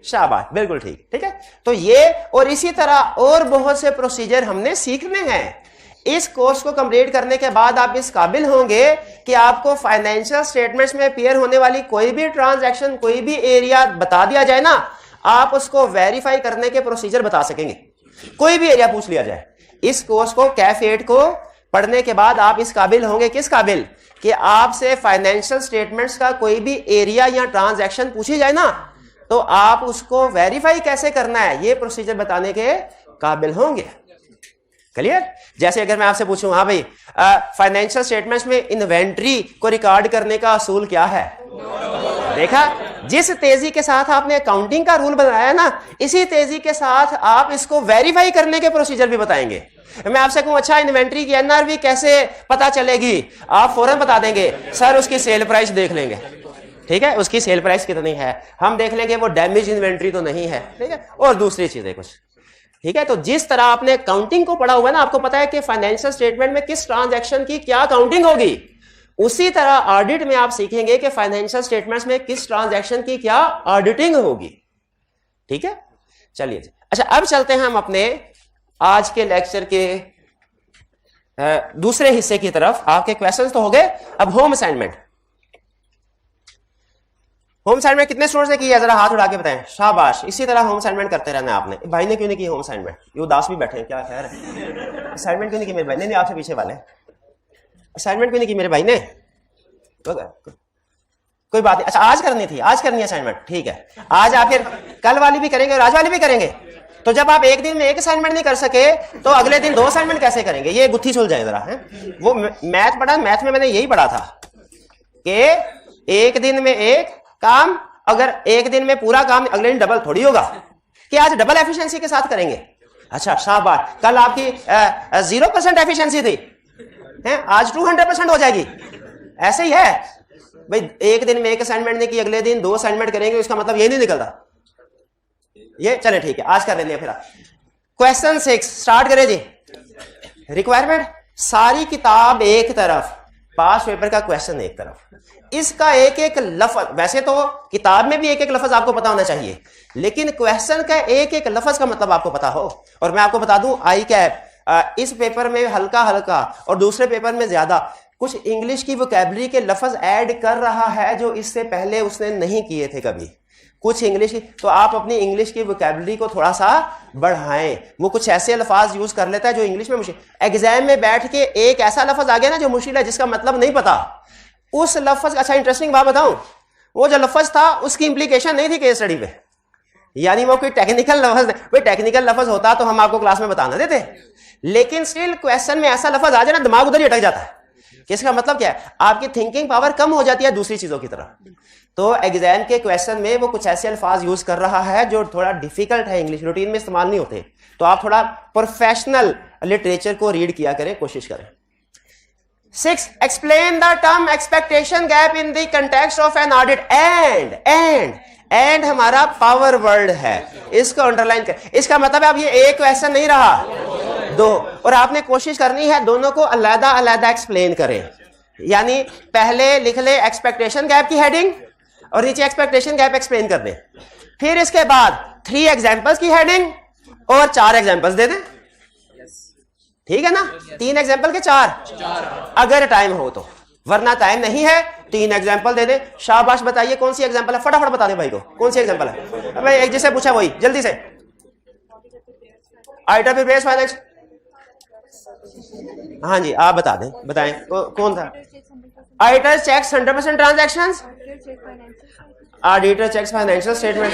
शाबाश, बिल्कुल ठीक, ठीक है। तो ये और इसी तरह और बहुत से प्रोसीजर हमने सीखने हैं। इस कोर्स को कंप्लीट करने के बाद आप इस काबिल होंगे कि आपको फाइनेंशियल स्टेटमेंट्स में अपीयर होने वाली कोई भी ट्रांजैक्शन, कोई भी एरिया बता दिया जाए ना, आप उसको वेरीफाई करने के प्रोसीजर बता सकेंगे। कोई भी एरिया पूछ लिया जाए, इस कोर्स को कैफ 8 को पढ़ने के बाद आप इस काबिल होंगे, किस काबिल, कि आपसे फाइनेंशियल स्टेटमेंट्स का कोई भी एरिया या ट्रांजैक्शन पूछी जाए ना, तो आप उसको वेरीफाई कैसे करना है ये प्रोसीजर बताने के काबिल होंगे। क्लियर? जैसे अगर मैं आपसे पूछूं, हाँ भाई फाइनेंशियल स्टेटमेंट्स में इन्वेंट्री को रिकॉर्ड करने का असूल क्या है? देखा, जिस तेजी के साथ आपने अकाउंटिंग का रूल बनाया ना, इसी तेजी के साथ आप इसको वेरीफाई करने के प्रोसीजर भी बताएंगे। मैं आपसे कहूं अच्छा इन्वेंट्री की एनआरवी कैसे पता चलेगी, आप फौरन बता देंगे सर उसकी सेल प्राइस देख लेंगे। ठीक है, उसकी सेल प्राइस कितनी है, हम देख लेंगे वो डैमेज इन्वेंट्री तो नहीं है। ठीक है, और दूसरी चीजें कुछ। ठीक है, तो जिस तरह आपने अकाउंटिंग को पढ़ा हुआ है ना, आपको पता है कि फाइनेंशियल स्टेटमेंट में किस ट्रांजैक्शन की क्या अकाउंटिंग होगी, उसी तरह ऑडिट में आप सीखेंगे कि फाइनेंशियल स्टेटमेंट्स में किस ट्रांजैक्शन की क्या ऑडिटिंग होगी। ठीक है, चलिए। अच्छा, अब चलते हैं हम अपने आज के लेक्चर के दूसरे हिस्से की तरफ। आपके क्वेश्चंस तो हो गए, अब होम असाइनमेंट। होम असाइनमेंट कितने स्टूडेंट्स ने किया, जरा हाथ उठा के बताएं। शाबाश, इसी तरह होम असाइनमेंट करते रहना है आपने। भाई ने क्यों नहीं की होम असाइनमेंट? ये उदास भी बैठे हैं, क्या खैर है? असाइनमेंट क्यों नहीं की मेरे भाई ने? नहीं, आपसे पीछे वाले असाइनमेंट क्यों नहीं की मेरे भाई ने? कोई बात नहीं। अच्छा, आज करनी थी, आज करनी है असाइनमेंट, ठीक है। आज आप फिर कल वाली भी करेंगे और आज वाली भी करेंगे। तो जब आप एक दिन में एक असाइनमेंट नहीं कर सके तो अगले दिन 2 असाइनमेंट कैसे करेंगे? ये गुत्थी सुलझ जाए जरा। है वो मैथ पढ़ा, मैथ में मैंने यही पढ़ा था कि एक दिन में एक काम, अगर एक दिन में पूरा काम अगले दिन डबल थोड़ी होगा, कि आज डबल एफिशिएंसी के साथ करेंगे। अच्छा, शाबाश, कल आपकी 0% एफिशिएंसी थी, है आज 200% हो जाएगी। ऐसे ही है भाई, एक दिन में एक असाइनमेंट नहीं की, अगले दिन 2 असाइनमेंट करेंगे, इसका मतलब ये नहीं निकलता। ये चले ठीक है, आज कर लेंगे। फिर क्वेश्चन 6 स्टार्ट करें जी। रिक्वायरमेंट, सारी किताब एक तरफ, पास पेपर का क्वेश्चन एक तरफ। इसका एक एक लफ्ज, वैसे तो किताब में भी एक एक लफ्ज आपको पता होना चाहिए, लेकिन क्वेश्चन का एक एक लफ्ज का मतलब आपको पता हो। और मैं आपको बता दूं, आई कैप इस पेपर में हल्का हल्का और दूसरे पेपर में ज्यादा कुछ इंग्लिश की वोकैबुलरी के लफ्ज ऐड कर रहा है जो इससे पहले उसने नहीं किए थे कभी। कुछ इंग्लिश की, तो आप अपनी इंग्लिश की वोकैबुलरी को थोड़ा सा बढ़ाएं। वो कुछ ऐसे अल्फाज यूज कर लेता है जो इंग्लिश में मुश्किल, एग्जाम में बैठ के एक ऐसा लफ्ज आ गया ना जो मुश्किल है, जिसका मतलब नहीं पता, उस लफ्ज का। अच्छा, इंटरेस्टिंग बात बताऊं, वो जो लफ्ज था उसकी इंप्लीकेशन नहीं थी केस स्टडी पे, यानी वो कोई टेक्निकल लफ्ज, कोई टेक्निकल लफ्ज होता तो हम आपको क्लास में बताना देते, लेकिन स्टिल क्वेश्चन में ऐसा लफ्ज आ जाए ना, दिमाग उधर ही अटक जाता है। इसका मतलब क्या है? आपकी थिंकिंग पावर कम हो जाती है दूसरी चीजों की तरह। तो एग्जाम के क्वेश्चन में वो कुछ ऐसे अल्फाज यूज कर रहा है जो थोड़ा डिफिकल्ट है, इंग्लिश रूटीन में इस्तेमाल नहीं होते। तो आप थोड़ा प्रोफेशनल लिटरेचर को रीड किया करें, कोशिश करें। 6, explain the term expectation gap in the context of an audit. And हमारा पावर वर्ड है, इसको अंडरलाइन कर। इसका मतलब है अब ये एक क्वेश्चन नहीं रहा, 2, और आपने कोशिश करनी है दोनों को अलग अलग एक्सप्लेन करें। यानी पहले लिख ले एक्सपेक्टेशन गैप की हेडिंग और नीचे एक्सपेक्टेशन गैप एक्सप्लेन कर दें। फिर इसके बाद 3 एग्जांपल्स की हेडिंग और 4 एग्जांपल्स दे दें। ठीक है ना? 3 एग्जांपल के 4 अगर टाइम हो तो, वरना टाइम नहीं है 3 एग्जांपल दे दे। शाबाश, बताइए कौन सी एग्जांपल है, फटाफट बता दे भाई को कौन सी एग्जांपल है। अब एक जिसे पूछा वही जल्दी से। आइटम प्रिपेयर्स फाइनेंस, हाँ जी आप बता दें, बताएं कौन था। Auditor checks 100% transactions, auditor checks financial statement.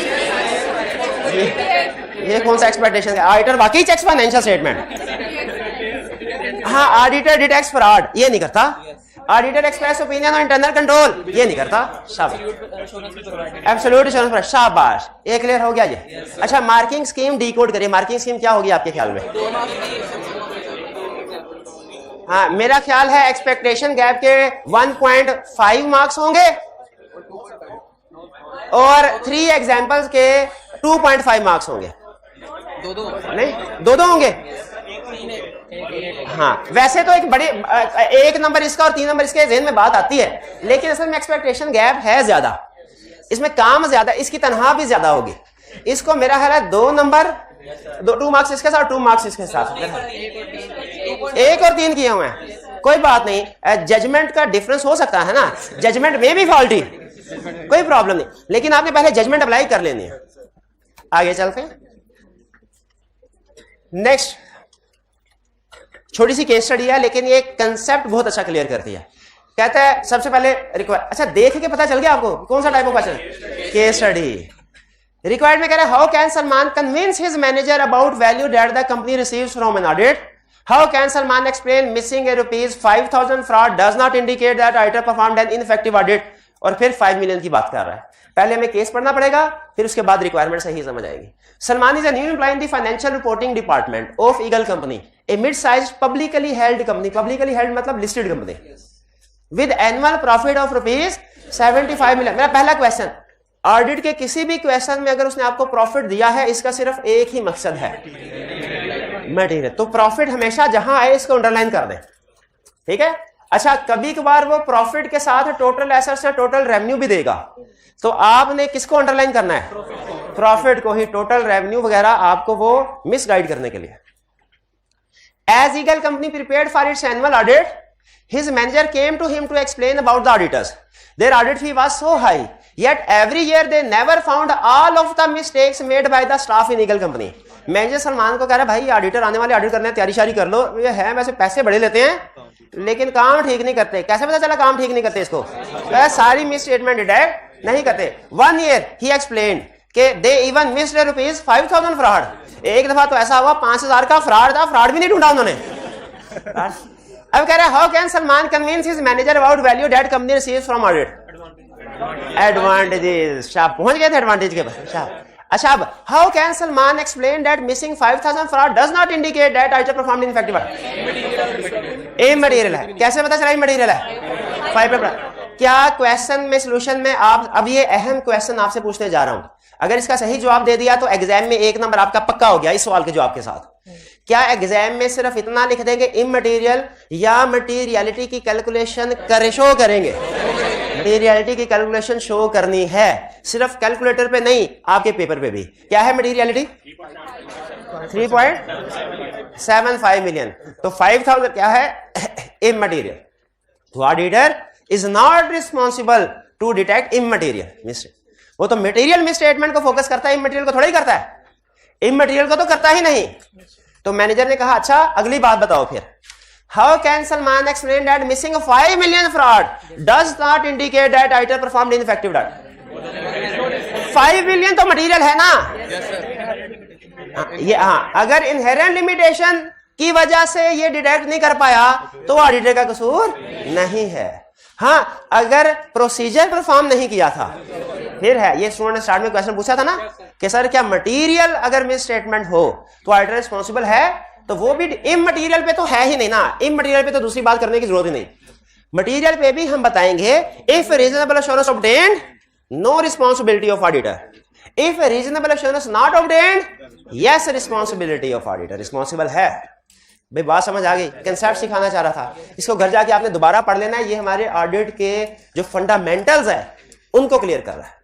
ये कौन सा एक्सपेक्टेशन है? ऑडिटर वाकई चेक्स फाइनेंशियल स्टेटमेंट। हाँ, ऑडिटर डिटेक्ट्स फ्रॉड, ये नहीं करता। Auditor express opinion on internal control, ये नहीं करता। शाबाश, एब्सोल्यूट एश्योरेंस, शाबाश, ये क्लियर हो गया ये। अच्छा, मार्किंग स्कीम डीकोड करिए, मार्किंग स्कीम क्या होगी आपके ख्याल में? हाँ, मेरा ख्याल है एक्सपेक्टेशन गैप के 1.5 मार्क्स होंगे और 3 एग्जाम्पल्स के 2.5 मार्क्स होंगे। नहीं, दो होंगे। हाँ, वैसे तो एक बड़े 1 नंबर इसका और 3 नंबर इसके ज़हन में बात आती है, लेकिन असल में एक्सपेक्टेशन गैप है ज्यादा, इसमें काम ज्यादा, इसकी तनख्वाह भी ज्यादा होगी। इसको मेरा ख्याल है 2 नंबर 2 मार्क्स इसके साथ, 2 मार्क्स इसके साथ, 1 और 3 किए हुए हैं। कोई बात नहीं, जजमेंट का डिफरेंस हो सकता है ना, जजमेंट में भी फॉल्टी, कोई प्रॉब्लम नहीं, लेकिन आपने पहले जजमेंट अप्लाई कर लेनी है। आगे चलते हैं। नेक्स्ट छोटी सी केस स्टडी है, लेकिन ये कंसेप्ट बहुत अच्छा क्लियर करती है। कहता है सबसे पहले रिक्वायर, अच्छा देख के पता चल गया आपको कौन सा type of question? Case study. Required में कह रहा है how can Salman convince his manager about value that the company receives from an audit? How can Salman explain missing A ₹5,000 fraud does not indicate that auditor performed N ineffective audit? और फिर 5 million की बात कर रहा है। पहले हमें केस पढ़ना पड़ेगा, फिर उसके बाद रिक्वायरमेंट सही समझ आएगी। Salman is a new employee in the financial reporting department of Eagle company, a mid size publicly held company, publicly held मतलब listed company, with annual profit of ₹75 million. मेरा पहला क्वेश्चन, ऑडिट के किसी भी क्वेश्चन में अगर उसने आपको प्रॉफिट दिया है, इसका सिर्फ एक ही मकसद है, मटेरियल। तो प्रॉफिट हमेशा जहां आए इसको अंडरलाइन कर दें, ठीक है। अच्छा, कभी कभार वो प्रॉफिट के साथ टोटल एसेट्स या टोटल रेवेन्यू भी देगा, तो आपने किसको अंडरलाइन करना है? प्रॉफिट को ही, टोटल रेवेन्यू वगैरह आपको वो मिसगाइड करने के लिए। As Eagle Company prepared for its annual audit, his manager came to him to explain about the auditors. Their audit fee was so high, yet every year they never found all of the mistakes made by the staff in Eagle Company. Manager Salman को कह रहा है भाई auditor आने वाले, audit करने तैयारी शारी कर लो, ये है वैसे पैसे बड़े लेते हैं लेकिन काम ठीक नहीं करते। कैसे पता चला काम ठीक नहीं करते? इसको सारी मिस स्टेटमेंट डिटेक्ट नहीं करते। 1 year ही एक्सप्लेन कि दे इवन मिस्ड ₹5,000 फ्रॉड। एक दफा तो ऐसा हुआ 5,000 का फ्रॉड था, फ्रॉड भी नहीं ढूंढा उन्होंने। अब कह रहे हैं how can Salman convince his manager about value that company receives from audit? Advantages, शाबाश, पहुंच गए थे एडवांटेज के पास, शाबाश। अच्छा, अब how can Salman explain that missing 5,000 fraud does not indicate that auditor performed ineffective audit? Immaterial है। कैसे पता चला इमटेरियल है? 5 क्या क्वेश्चन में सोल्यूशन में आप, अब ये अहम क्वेश्चन आपसे पूछने जा रहा हूं, अगर इसका सही जवाब दे दिया तो एग्जाम में 1 नंबर आपका पक्का हो गया इस सवाल के जवाब के साथ। क्या एग्जाम में सिर्फ इतना लिख देंगे इमटेरियल, या मटेरियलिटी की कैलकुलेशन शो करेंगे? मटेरियलिटी की कैलकुलेशन शो करनी है, सिर्फ कैलकुलेटर पे नहीं, आपके पेपर पे भी। क्या है मटेरियलिटी? 3.75 मिलियन। तो 5,000 क्या है? इमटेरियल। तो auditor is not responsible to detect immaterial mistake. वो तो मटेरियल मिसस्टेटमेंट को फोकस करता है, इमटेरियल को थोड़ा ही करता है, इमटेरियल को तो करता ही नहीं। तो मैनेजर ने कहा अच्छा अगली बात बताओ फिर, how can Salman explain that missing 5 million fraud does not indicate that auditor performed ineffective audit? 5 million तो मटेरियल है ना, ये हाँ, अगर इनहेरेंट लिमिटेशन की वजह से ये डिटेक्ट नहीं कर पाया तो ऑडिटर का कसूर नहीं है। हाँ, अगर प्रोसीजर परफॉर्म नहीं किया था फिर है। ये स्टूडेंट ने स्टार्ट में क्वेश्चन पूछा था ना कि सर क्या मटेरियल अगर मिस स्टेटमेंट हो तो ऑडिटर रिस्पॉन्सिबल है? तो वो भी इमटेरियल पे तो है ही नहीं ना, इमटेरियल पे तो दूसरी बात करने की जरूरत ही नहीं। मटेरियल पे भी हम बताएंगे if reasonable assurance obtained no responsibility of auditor, if reasonable assurance not obtained yes responsibility of auditor, responsible है। भाई बात समझ आ गई? कंसेप्ट सिखाना चाह रहा था, इसको घर जाके आपने दोबारा पढ़ लेना है। ये हमारे ऑडिट के जो फंडामेंटल्स है उनको क्लियर कर रहा है।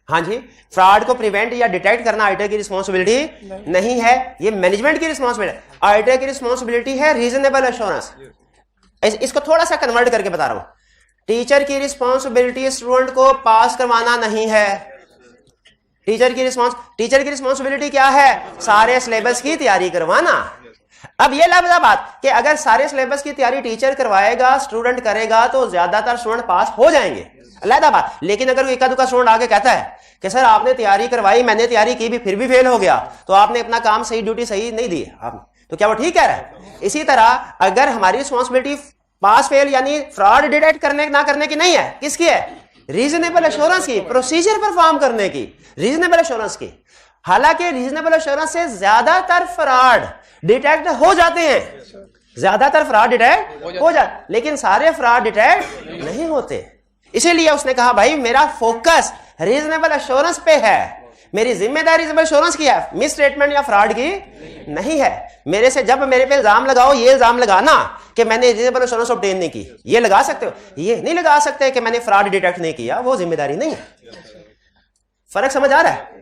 हाँ जी, फ्रॉड को प्रिवेंट या डिटेक्ट करना ऑडिटर की रिस्पॉन्सिबिलिटी नहीं है, ये मैनेजमेंट की रिस्पॉन्सिबिलिटी है। ऑडिटर की रिस्पॉन्सिबिलिटी है रीजनेबल एश्योरेंस। इसको थोड़ा सा कन्वर्ट करके बता रहा हूं, टीचर की रिस्पॉन्सिबिलिटी स्टूडेंट को पास करवाना नहीं है। टीचर की रिस्पॉन्सिबिलिटी क्या है? सारे सिलेबस की तैयारी करवाना। अब ये लफ्ज़ बात कि अगर सारे सिलेबस की तैयारी टीचर करवाएगा, स्टूडेंट करेगा तो ज्यादातर स्टूडेंट पास हो जाएंगे। अलहदा बात। लेकिन अगर एका दुका स्टूडेंट आगे कहता है कि सर आपने तैयारी करवाई, मैंने तैयारी की भी, फिर भी फेल हो गया, तो आपने अपना काम सही, ड्यूटी सही नहीं दी आपने, तो क्या वो ठीक कह रहा है? इसी तरह अगर हमारी रिस्पॉन्सिबिलिटी पास फेल यानी फ्रॉड डिटेक्ट करने ना करने की नहीं है, किसकी है? रीजनेबल एश्योरेंस की, प्रोसीजर परफॉर्म करने की, रीजनेबल एश्योरेंस की। हालांकि रीजनेबल एश्योरेंस से ज्यादातर फ्रॉड डिटेक्ट हो जाते हैं, ज्यादातर फ्रॉड डिटेक्ट हो जाते, लेकिन सारे फ्रॉड डिटेक्ट नहीं होते। इसीलिए उसने कहा भाई मेरा फोकस रीजनेबल एश्योरेंस पे है, मेरी जिम्मेदारी रीजनेबल एश्योरेंस की है, मिस स्टेटमेंट या फ्रॉड की नहीं है। मेरे से जब मेरे पे इल्जाम लगाओ, ये इल्जाम लगाना कि मैंने रीजनेबल एश्योरेंस ऑब्टेन नहीं की, ये लगा सकते हो, ये नहीं लगा सकते कि मैंने फ्रॉड डिटेक्ट नहीं किया, वो जिम्मेदारी नहीं है। फर्क समझ आ रहा है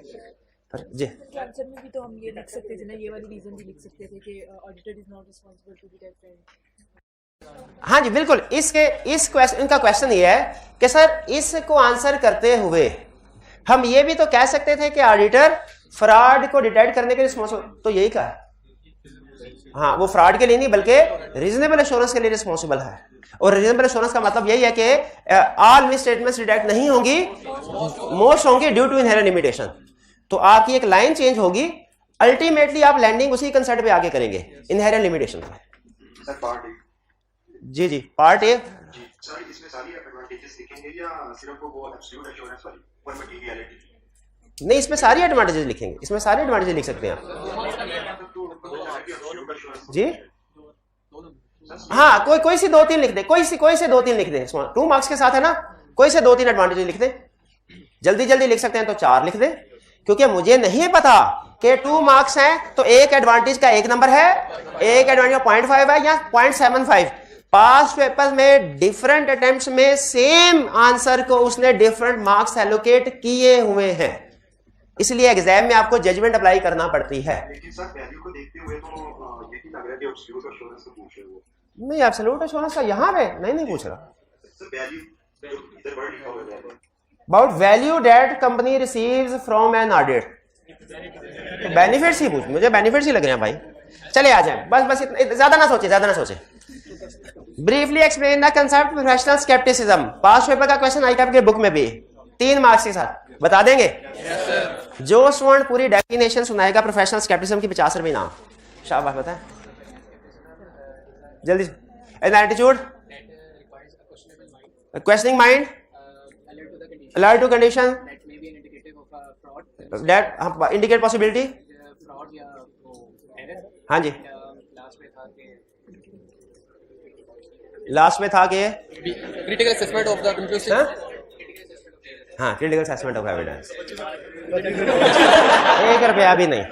जी? आंसर में भी तो हम ये लिख सकते थे ना, ये वाली रीजन भी लिख सकते थे कि auditor is not responsible to detect. हाँ जी बिल्कुल। इस क्वेश्चन, इनका क्वेश्चन ये है कि सर इसको आंसर करते हुए हम ये भी तो कह सकते थे कि ऑडिटर फ्रॉड को डिटेक्ट करने के रिस्पॉन्सिबल, तो यही कहा है। हाँ, वो फ्रॉड के लिए नहीं बल्कि रीजनेबल एश्योरेंस के लिए रिस्पॉन्सिबल है। और रीजनेबल एश्योरेंस का मतलब यही है कि ऑल मिस स्टेटमेंट्स डिटेक्ट नहीं होंगी, मोस्ट होंगी ड्यू टू इनहेरेंट लिमिटेशन। तो आपकी एक लाइन चेंज होगी, अल्टीमेटली आप लैंडिंग उसी कंसेप्ट पे आगे करेंगे, इनहेरेंट लिमिटेशन पे। जी जी, पार्ट ए। सर इसमें सारी एडवांटेजेस लिखेंगे या सिर्फ वो एब्सोल्यूट एश्योरेंस वाली और मटेरियलिटी? नहीं, इसमें सारी एडवांटेजेस लिखेंगे, इसमें सारे एडवांटेजेस लिख सकते हैं आप जी। हाँ, कोई सी 2-3 लिख दे, कोई से 2-3 लिख दे, 2 मार्क्स के साथ है ना, कोई से 2-3 एडवांटेजेस लिख दे। जल्दी लिख सकते हैं तो 4 लिख दे, क्योंकि मुझे नहीं पता कि 2 मार्क्स हैं तो एक एडवांटेज का 1 नंबर है, एक एडवांटेज का 0.5 है या 0.75। पास्ट पेपर में डिफरेंट अटेम्प्ट्स में सेम आंसर को उसने डिफरेंट मार्क्स एलोकेट किए हुए हैं, इसलिए एग्जाम में आपको जजमेंट अप्लाई करना पड़ती है। लेकिन सर वैल्यू को देखते हुए तो यही लग रहा है कि एब्सोल्यूट एश्योरेंस को पूछ रहे हो। नहीं, एब्सोल्यूट एश्योरेंस का यहाँ पे नहीं पूछ रहा। सर वैल्यू इधर वर्ड लिखा हुआ है about value that company receives from an audit, benefits ही पूछ, मुझे बेनिफिट्स ही लग रहे हैं भाई। चले आ जाए, बस इतना, ज्यादा ना सोचे। Briefly explain the concept professional scepticism. Past paper का क्वेश्चन आई आपके बुक में भी 3 मार्क्स के साथ बता देंगे। जो स्टूडेंट पूरी डेफिनेशन सुनाएगा प्रोफेशनल स्केप्टिसिज्म की 50 रुपये इनाम। शाबाश, बताएं जल्दी। Attitude, questioning mind, alert to condition that may be an indicative of a fraud, that indicate possibility, fraud या वो error। हाँ जी, लास्ट में था कि critical assessment of the conclusive। हाँ, critical assessment of evidence। 1 रुपया भी नहीं,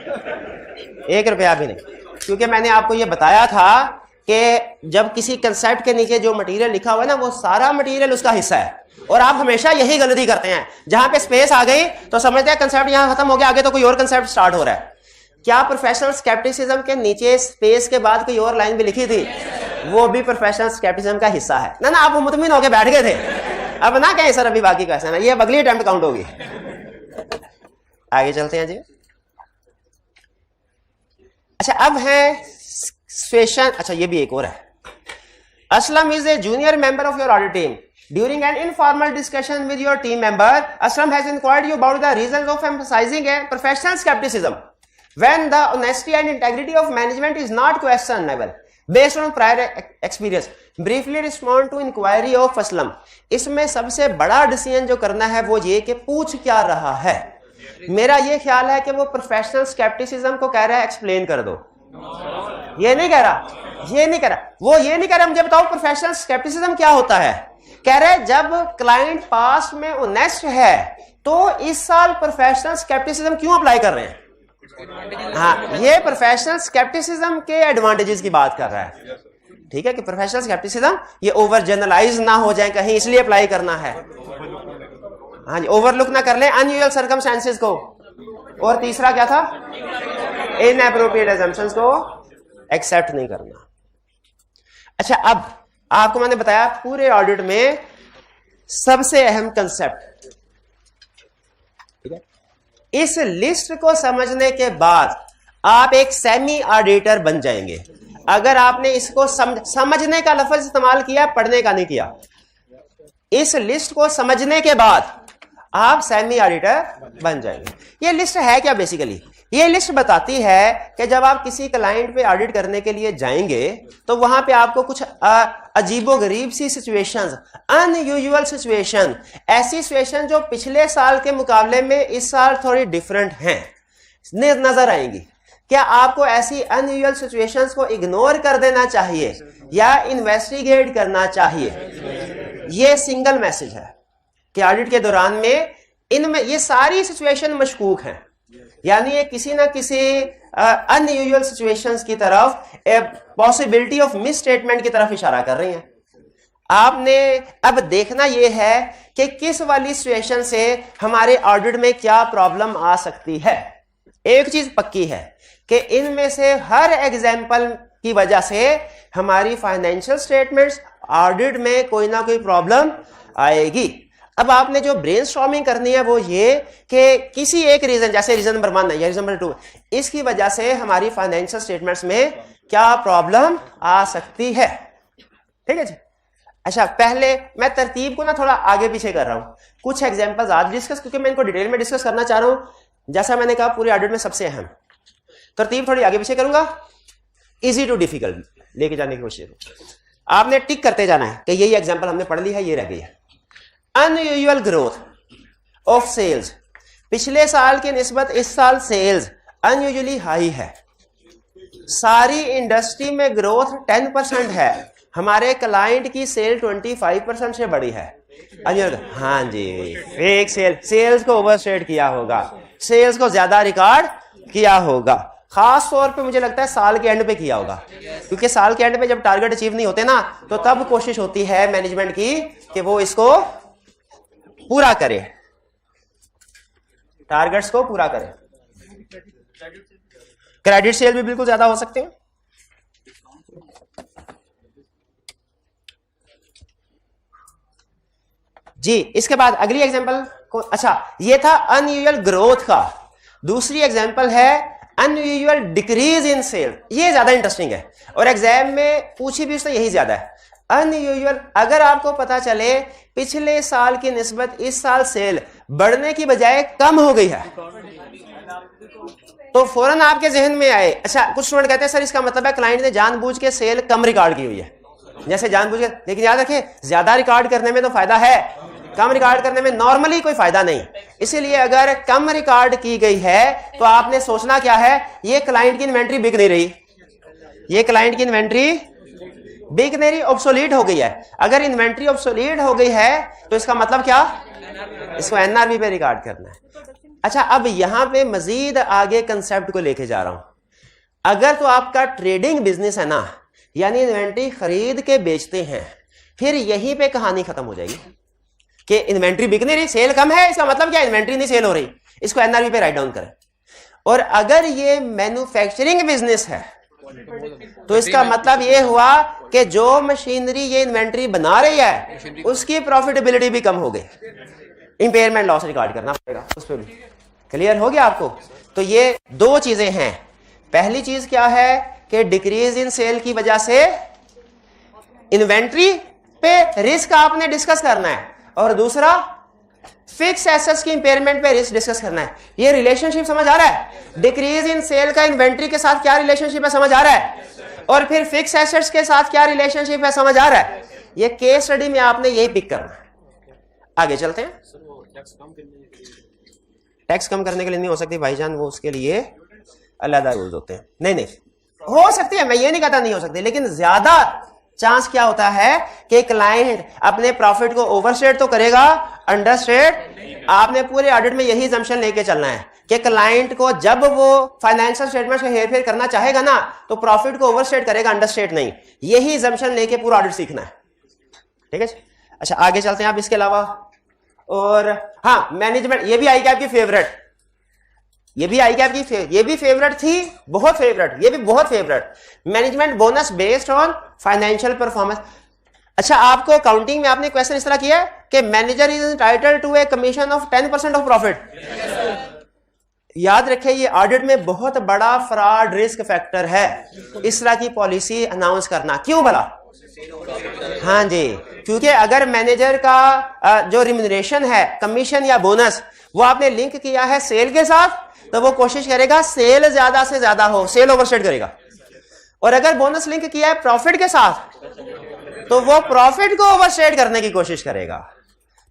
क्योंकि मैंने आपको ये बताया था कि जब किसी कंसेप्ट के नीचे जो मटेरियल लिखा हुआ है ना, वो सारा मटेरियल उसका हिस्सा है। और आप हमेशा यही गलती करते हैं, जहां पे स्पेस आ गई तो समझते हैं कंसेप्ट यहां खत्म हो गया, आगे तो कोई और कंसेप्ट स्टार्ट हो रहा है। क्या प्रोफेशनल स्केप्टिसिज्म के नीचे स्पेस के बाद कोई और लाइन भी लिखी थी? वो भी प्रोफेशनल स्केप्टिसिज्म का हिस्सा है ना। आप मुतमिन होकर बैठ गए थे, अब ना कहें सर अभी बाकी क्वेश्चन है, ये अब अगली अटेम्प्ट काउंट होगी। आगे चलते हैं जी। अच्छा, अब है सिचुएशन। अच्छा, ये भी एक और है। Aslam is a junior member of your audit team. During an informal discussion with your team member, Aslam has inquired you about the reasons of emphasizing a professional skepticism when the honesty and integrity of management is not questionable based on prior experience. Briefly respond to inquiry of Aslam. इसमें सबसे बड़ा decision जो करना है वो ये कि पूछ क्या रहा है। मेरा ये ख्याल है कि वो प्रोफेशनल स्केप्टिसिज्म को कह रहा है एक्सप्लेन कर दो, ये नहीं कह रहा, वो ये नहीं कह रहा मुझे बताओ प्रोफेशनल स्केप्टिसिज्म क्या होता है। कह रहे जब क्लाइंट पास में ऑनेस्ट है तो इस साल प्रोफेशनल स्केप्टिसिज्म क्यों अप्लाई कर रहे हैं। हाँ, ये प्रोफेशनल स्केप्टिसिज्म के एडवांटेजेस की बात कर रहा है। ठीक है कि प्रोफेशनल स्केप्टिसिज्म ये ओवर जनरलाइज ना हो जाए कहीं, इसलिए अप्लाई करना है। हाँ जी, ओवरलुक ना कर ले अनयूजुअल सर्कमस्टेंसेस को। और तीसरा क्या था? इनएप्रोप्रिएट असम्पशंस को एक्सेप्ट नहीं करना। अच्छा, अब आपको मैंने बताया पूरे ऑडिट में सबसे अहम कंसेप्ट, ठीक है। इस लिस्ट को समझने के बाद आप एक सेमी ऑडिटर बन जाएंगे अगर आपने इसको समझने का लफ्ज इस्तेमाल किया, पढ़ने का नहीं किया। इस लिस्ट को समझने के बाद आप सेमी ऑडिटर बन जाएंगे। ये लिस्ट है क्या? बेसिकली ये लिस्ट बताती है कि जब आप किसी क्लाइंट पे ऑडिट करने के लिए जाएंगे तो वहां पे आपको कुछ अजीबोगरीब सी सिचुएशंस, अनयूजुअल सिचुएशन, ऐसी सिचुएशन जो पिछले साल के मुकाबले में इस साल थोड़ी डिफरेंट हैं, नजर आएंगी। क्या आपको ऐसी अनयूजुअल सिचुएशंस को इग्नोर कर देना चाहिए या इन्वेस्टिगेट करना चाहिए? ये सिंगल मैसेज है कि ऑडिट के दौरान में इनमें ये सारी सिचुएशन मशकूक हैं, यानी ये किसी ना किसी अनयूजुअल सिचुएशंस की तरफ, पॉसिबिलिटी ऑफ मिस स्टेटमेंट की तरफ इशारा कर रही हैं। आपने अब देखना यह है कि किस वाली सिचुएशन से हमारे ऑडिट में क्या प्रॉब्लम आ सकती है। एक चीज पक्की है कि इनमें से हर एग्जाम्पल की वजह से हमारी फाइनेंशियल स्टेटमेंट्स ऑडिट में कोई ना कोई प्रॉब्लम आएगी। अब आपने जो ब्रेनस्टॉर्मिंग करनी है वो ये कि किसी एक रीजन, जैसे रीजन नंबर 1 या रीजन नंबर 2, इसकी वजह से हमारी फाइनेंशियल स्टेटमेंट्स में क्या प्रॉब्लम आ सकती है। ठीक है जी। अच्छा, पहले मैं तरतीब को ना थोड़ा आगे पीछे कर रहा हूं, कुछ एग्जांपल्स आज डिस्कस, क्योंकि मैं इनको डिटेल में डिस्कस करना चाह रहा हूं। जैसा मैंने कहा पूरे ऑडिट में सबसे अहम तरतीब थोड़ी आगे पीछे करूंगा, इजी टू डिफिकल्ट लेके जाने की कोशिश। आपने टिक करते जाना है कि यही एग्जांपल हमने पढ़ ली है, ये रह गई है। अनयूजुअल ग्रोथ ऑफ सेल्स, पिछले साल की निस्बत इस साल सेल्स अनयूजुअली हाई है। सारी इंडस्ट्री में ग्रोथ 10% है, हमारे क्लाइंट की सेल 25% से बड़ी है। हाँ जी, फेक सेल्स को ओवरस्टेट किया होगा, सेल्स को ज्यादा रिकॉर्ड किया होगा, खास तौर पे मुझे लगता है साल के एंड पे किया होगा, क्योंकि साल के एंड पे जब टारगेट अचीव नहीं होते ना, तो तब कोशिश होती है मैनेजमेंट की कि वो इसको पूरा करे, टारगेट्स को पूरा करे। क्रेडिट सेल भी बिल्कुल ज्यादा हो सकते हैं। जी, इसके बाद अगली एग्जांपल को, अच्छा ये था अनयूजुअल ग्रोथ का। दूसरी एग्जांपल है अनयूजुअल डिक्रीज इन सेल। ये ज्यादा इंटरेस्टिंग है और एग्जाम में पूछी भी उससे यही ज्यादा है। अनयूजुअल, अगर आपको पता चले पिछले साल की निस्बत इस साल सेल बढ़ने की बजाय कम हो गई है, तो फौरन आपके जहन में आए, अच्छा कुछ स्टूडेंट कहते हैं सर इसका मतलब है क्लाइंट ने जानबूझ के सेल कम रिकॉर्ड की हुई है, जैसे जानबूझ के। लेकिन याद रखें, ज्यादा रिकॉर्ड करने में तो फायदा है, कम रिकॉर्ड करने में नॉर्मली कोई फायदा नहीं। इसीलिए अगर कम रिकॉर्ड की गई है तो आपने सोचना क्या है, ये क्लाइंट की इन्वेंट्री बिक नहीं रही, ये क्लाइंट की इन्वेंट्री बिक नहीं रही, ऑब्सोलीट हो गई है। अगर इन्वेंट्री ऑब्सोलीट हो गई है तो इसका मतलब क्या, इसको एनआरबी पे रिकॉर्ड करना है। अच्छा, अब यहां पे मजीद आगे कंसेप्ट को लेके जा रहा हूं। अगर तो आपका ट्रेडिंग बिजनेस है ना, यानी इन्वेंट्री खरीद के बेचते हैं, फिर यहीं पे कहानी खत्म हो जाएगी कि इन्वेंट्री बिक नहीं रही, सेल कम है, इसका मतलब क्या, इन्वेंट्री नहीं सेल हो रही, इसको एनआरबी पे राइट डाउन करें। और अगर ये मैन्युफैक्चरिंग बिजनेस है तो इसका मतलब ये हुआ कि जो मशीनरी ये इन्वेंट्री बना रही है उसकी प्रॉफिटेबिलिटी भी कम हो गई, इंपेयरमेंट लॉस रिकॉर्ड करना पड़ेगा उस पर भी। क्लियर हो गया आपको? तो ये दो चीजें हैं। पहली चीज क्या है कि डिक्रीज इन सेल की वजह से इन्वेंट्री पे रिस्क आपने डिस्कस करना है, और दूसरा फिक्स एसेट्स की इंपेयरमेंट पे रिस्क डिस्कस करना है। ये रिलेशनशिप समझ आ रहा है? डिक्रीज इन सेल का इन्वेंट्री के साथ क्या रिलेशनशिप है समझ आ रहा है, और फिर फिक्स एसेट्स के साथ क्या रिलेशनशिप है समझ आ रहा है। ये केस स्टडी में आपने यही पिक करना है। आगे चलते हैं। टैक्स कम करने के लिए नहीं हो सकती भाईजान, वो उसके लिए अलग रूल्स होते हैं। नहीं नहीं हो सकती है, मैं ये नहीं कहता नहीं हो सकती, लेकिन ज्यादा चांस क्या होता है कि क्लाइंट अपने प्रॉफिट को ओवरस्टेट तो करेगा, अंडरस्टेट। आपने पूरे ऑडिट में यही असम्पशन लेके चलना है कि क्लाइंट को जब वो फाइनेंशियल स्टेटमेंट का हेरफेर करना चाहेगा ना, तो प्रॉफिट को ओवरस्टेट करेगा, अंडरस्टेट नहीं। यही असम्पशन लेके पूरा ऑडिट सीखना है। ठीक है। अच्छा आगे चलते हैं आप इसके अलावा। और हाँ, मैनेजमेंट, ये भी आई कैप की फेवरेट, ये भी आई कैप की ये भी फेवरेट थी, बहुत फेवरेट, ये भी बहुत favourite. Management bonus based on financial performance. अच्छा, आपको अकाउंटिंग में आपने क्वेश्चन इस तरह किया है कि manager is entitled to a commission of 10% of profit. याद रखें, ये ऑडिट में बहुत बड़ा फ्रॉड रिस्क फैक्टर है इस तरह की पॉलिसी अनाउंस करना। क्यों भला? हाँ जी, क्योंकि अगर मैनेजर का जो रिम्यूनरेशन है, कमीशन या बोनस, वो आपने लिंक किया है सेल के साथ, तो वो कोशिश करेगा सेल ज्यादा से ज्यादा हो, सेल ओवरस्टेट करेगा। और अगर बोनस लिंक किया है प्रॉफिट के साथ, तो वो प्रॉफिट को ओवरस्टेट करने की कोशिश करेगा।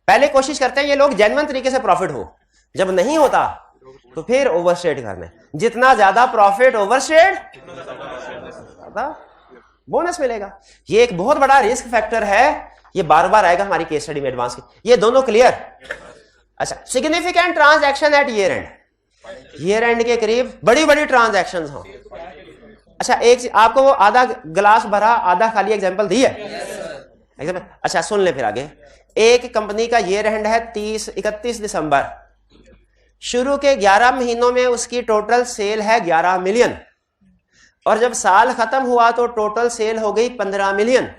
पहले कोशिश करते हैं ये लोग जेन्युइन तरीके से प्रॉफिट हो, जब नहीं होता तो फिर ओवरस्टेट करने। जितना ज्यादा प्रॉफिट ओवरस्टेट, बोनस मिलेगा। ये एक बहुत बड़ा रिस्क फैक्टर है, ये बार बार आएगा हमारी केस स्टडी में एडवांस की। ये दोनों क्लियर। अच्छा, significant transaction at year end, year end के करीब बड़ी बड़ी ट्रांजैक्शंस हो। अच्छा, एक आपको वो आधा गिलास भरा आधा खाली एग्जांपल दी है एग्जांपल। अच्छा सुन ले फिर आगे। एक कंपनी का ईयर एंड है 31 दिसंबर, शुरू के 11 महीनों में उसकी टोटल सेल है 11 मिलियन, और जब साल खत्म हुआ तो टोटल सेल हो गई 15 मिलियन।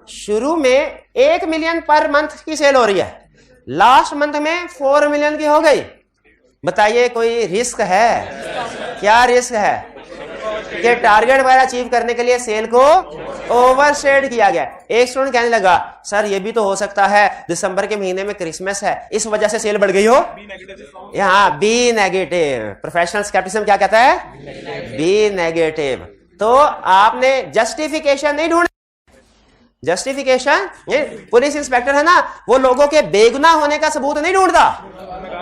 शुरू में 1 मिलियन पर मंथ की सेल हो रही है, लास्ट मंथ में 4 मिलियन की हो गई। बताइए कोई रिस्क है? क्या रिस्क है कि टारगेट वगैरह अचीव करने के लिए सेल को ओवरस्टेट किया गया। एक स्टूडेंट कहने लगा सर ये भी तो हो सकता है दिसंबर के महीने में क्रिसमस है, इस वजह से सेल बढ़ गई हो। यहाँ बी नेगेटिव। प्रोफेशनल स्केप्टिसिज्म क्या कहता है? Be negative. तो आपने जस्टिफिकेशन नहीं ढूंढ, जस्टिफिकेशन, पुलिस इंस्पेक्टर है ना, वो लोगों के बेगुनाह होने का सबूत नहीं ढूंढता,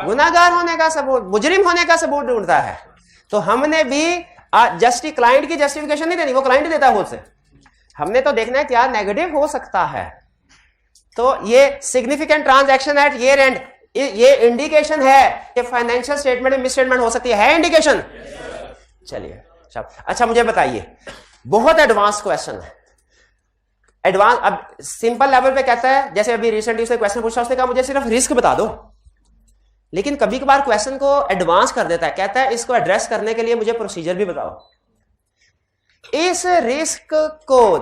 गुनाहगार होने का सबूत, मुजरिम होने का सबूत ढूंढता है। तो हमने भी क्लाइंट की जस्टिफिकेशन नहीं देनी, वो क्लाइंट देता है खुद से। हमने तो देखना है क्या नेगेटिव हो सकता है। तो ये significant transaction at year end, ये इंडिकेशन है कि फाइनेंशियल स्टेटमेंट में मिसस्टेटमेंट हो सकती है इंडिकेशन। चलिए अच्छा मुझे बताइए, बहुत एडवांस क्वेश्चन है। एडवांस, अब सिंपल लेवल पे कहता है, जैसे अभी रिसेंटली उसने क्वेश्चन पूछा, उसने कहा मुझे सिर्फ रिस्क बता दो, लेकिन कभी कभार क्वेश्चन को एडवांस कर देता है, कहता है इसको एड्रेस करने के लिए मुझे प्रोसीजर भी बताओ। इस रिस्क को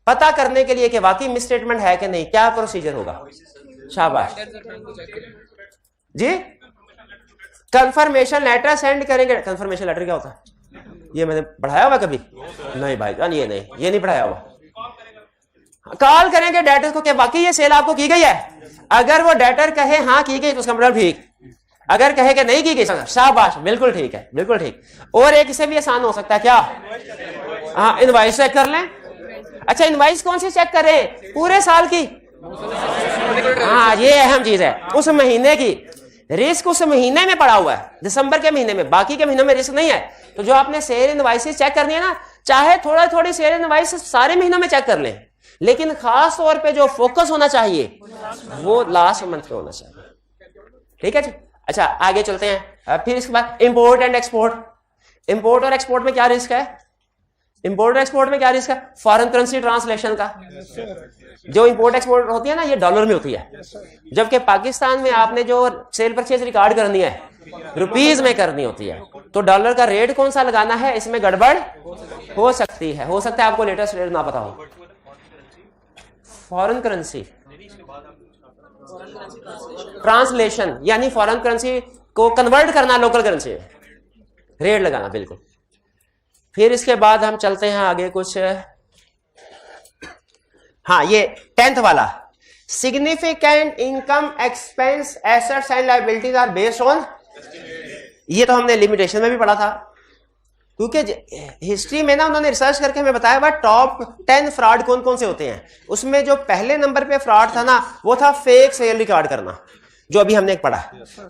पता करने के लिए कि वाकई मिसस्टेटमेंट है कि नहीं, क्या प्रोसीजर होगा? शाबाश जी, कंफर्मेशन लेटर सेंड करेंगे। कंफर्मेशन लेटर क्या होता है? ये मैंने पढ़ाया हुआ कभी? नहीं भाई ये नहीं पढ़ाया हुआ। कॉल करेंगे डेटर को कि वाकई ये सेल आपको की गई है। अगर वो डेटर कहे हाँ की गई तो उसका मतलब ठीक, अगर कहे कि नहीं की गई, शाबाश बिल्कुल ठीक है, बिल्कुल ठीक। और एक इससे भी आसान हो सकता है क्या? हाँ, इनवाइस चेक कर लें। अच्छा, इनवाइस कौन सी चेक करें? पूरे साल की? हाँ, ये अहम चीज है। उस महीने की रिस्क उस महीने में पड़ा हुआ है, दिसंबर के महीने में, बाकी के महीनों में रिस्क नहीं है। तो जो आपने सेल इनवाइसेस चेक करनी है ना, चाहे थोड़ी सेल इनवाइस सारे महीनों में चेक कर लें, लेकिन खास तौर पे जो फोकस होना चाहिए वो लास्ट मंथ पे होना चाहिए। ठीक है जी। अच्छा आगे चलते हैं। फिर इसके बाद इंपोर्ट एंड एक्सपोर्ट। इंपोर्ट और एक्सपोर्ट में क्या रिस्क है? इंपोर्ट और एक्सपोर्ट में क्या रिस्क है? फॉरेन करेंसी ट्रांसलेशन का। जो इंपोर्ट एक्सपोर्ट होती है ना, ये डॉलर में होती है, जबकि पाकिस्तान में आपने जो सेल परचेज रिकॉर्ड करनी है रुपीज में करनी होती है। तो डॉलर का रेट कौन सा लगाना है, इसमें गड़बड़ हो सकती है। हो सकता है आपको लेटेस्ट रेट ना पता हो। फॉरेन करेंसी ट्रांसलेशन यानी फॉरेन करेंसी को कन्वर्ट करना लोकल करेंसी में, रेट लगाना, बिल्कुल। फिर इसके बाद हम चलते हैं आगे कुछ। हाँ, ये 10th वाला, significant income expense assets and liabilities are based on. ये तो हमने लिमिटेशन में भी पढ़ा था, क्योंकि हिस्ट्री में ना उन्होंने रिसर्च करके हमें बताया हुआ टॉप 10 फ्रॉड कौन कौन से होते हैं। उसमें जो पहले नंबर पे फ्रॉड था ना, वो था फेक सेल रिकॉर्ड करना, जो अभी हमने पढ़ा।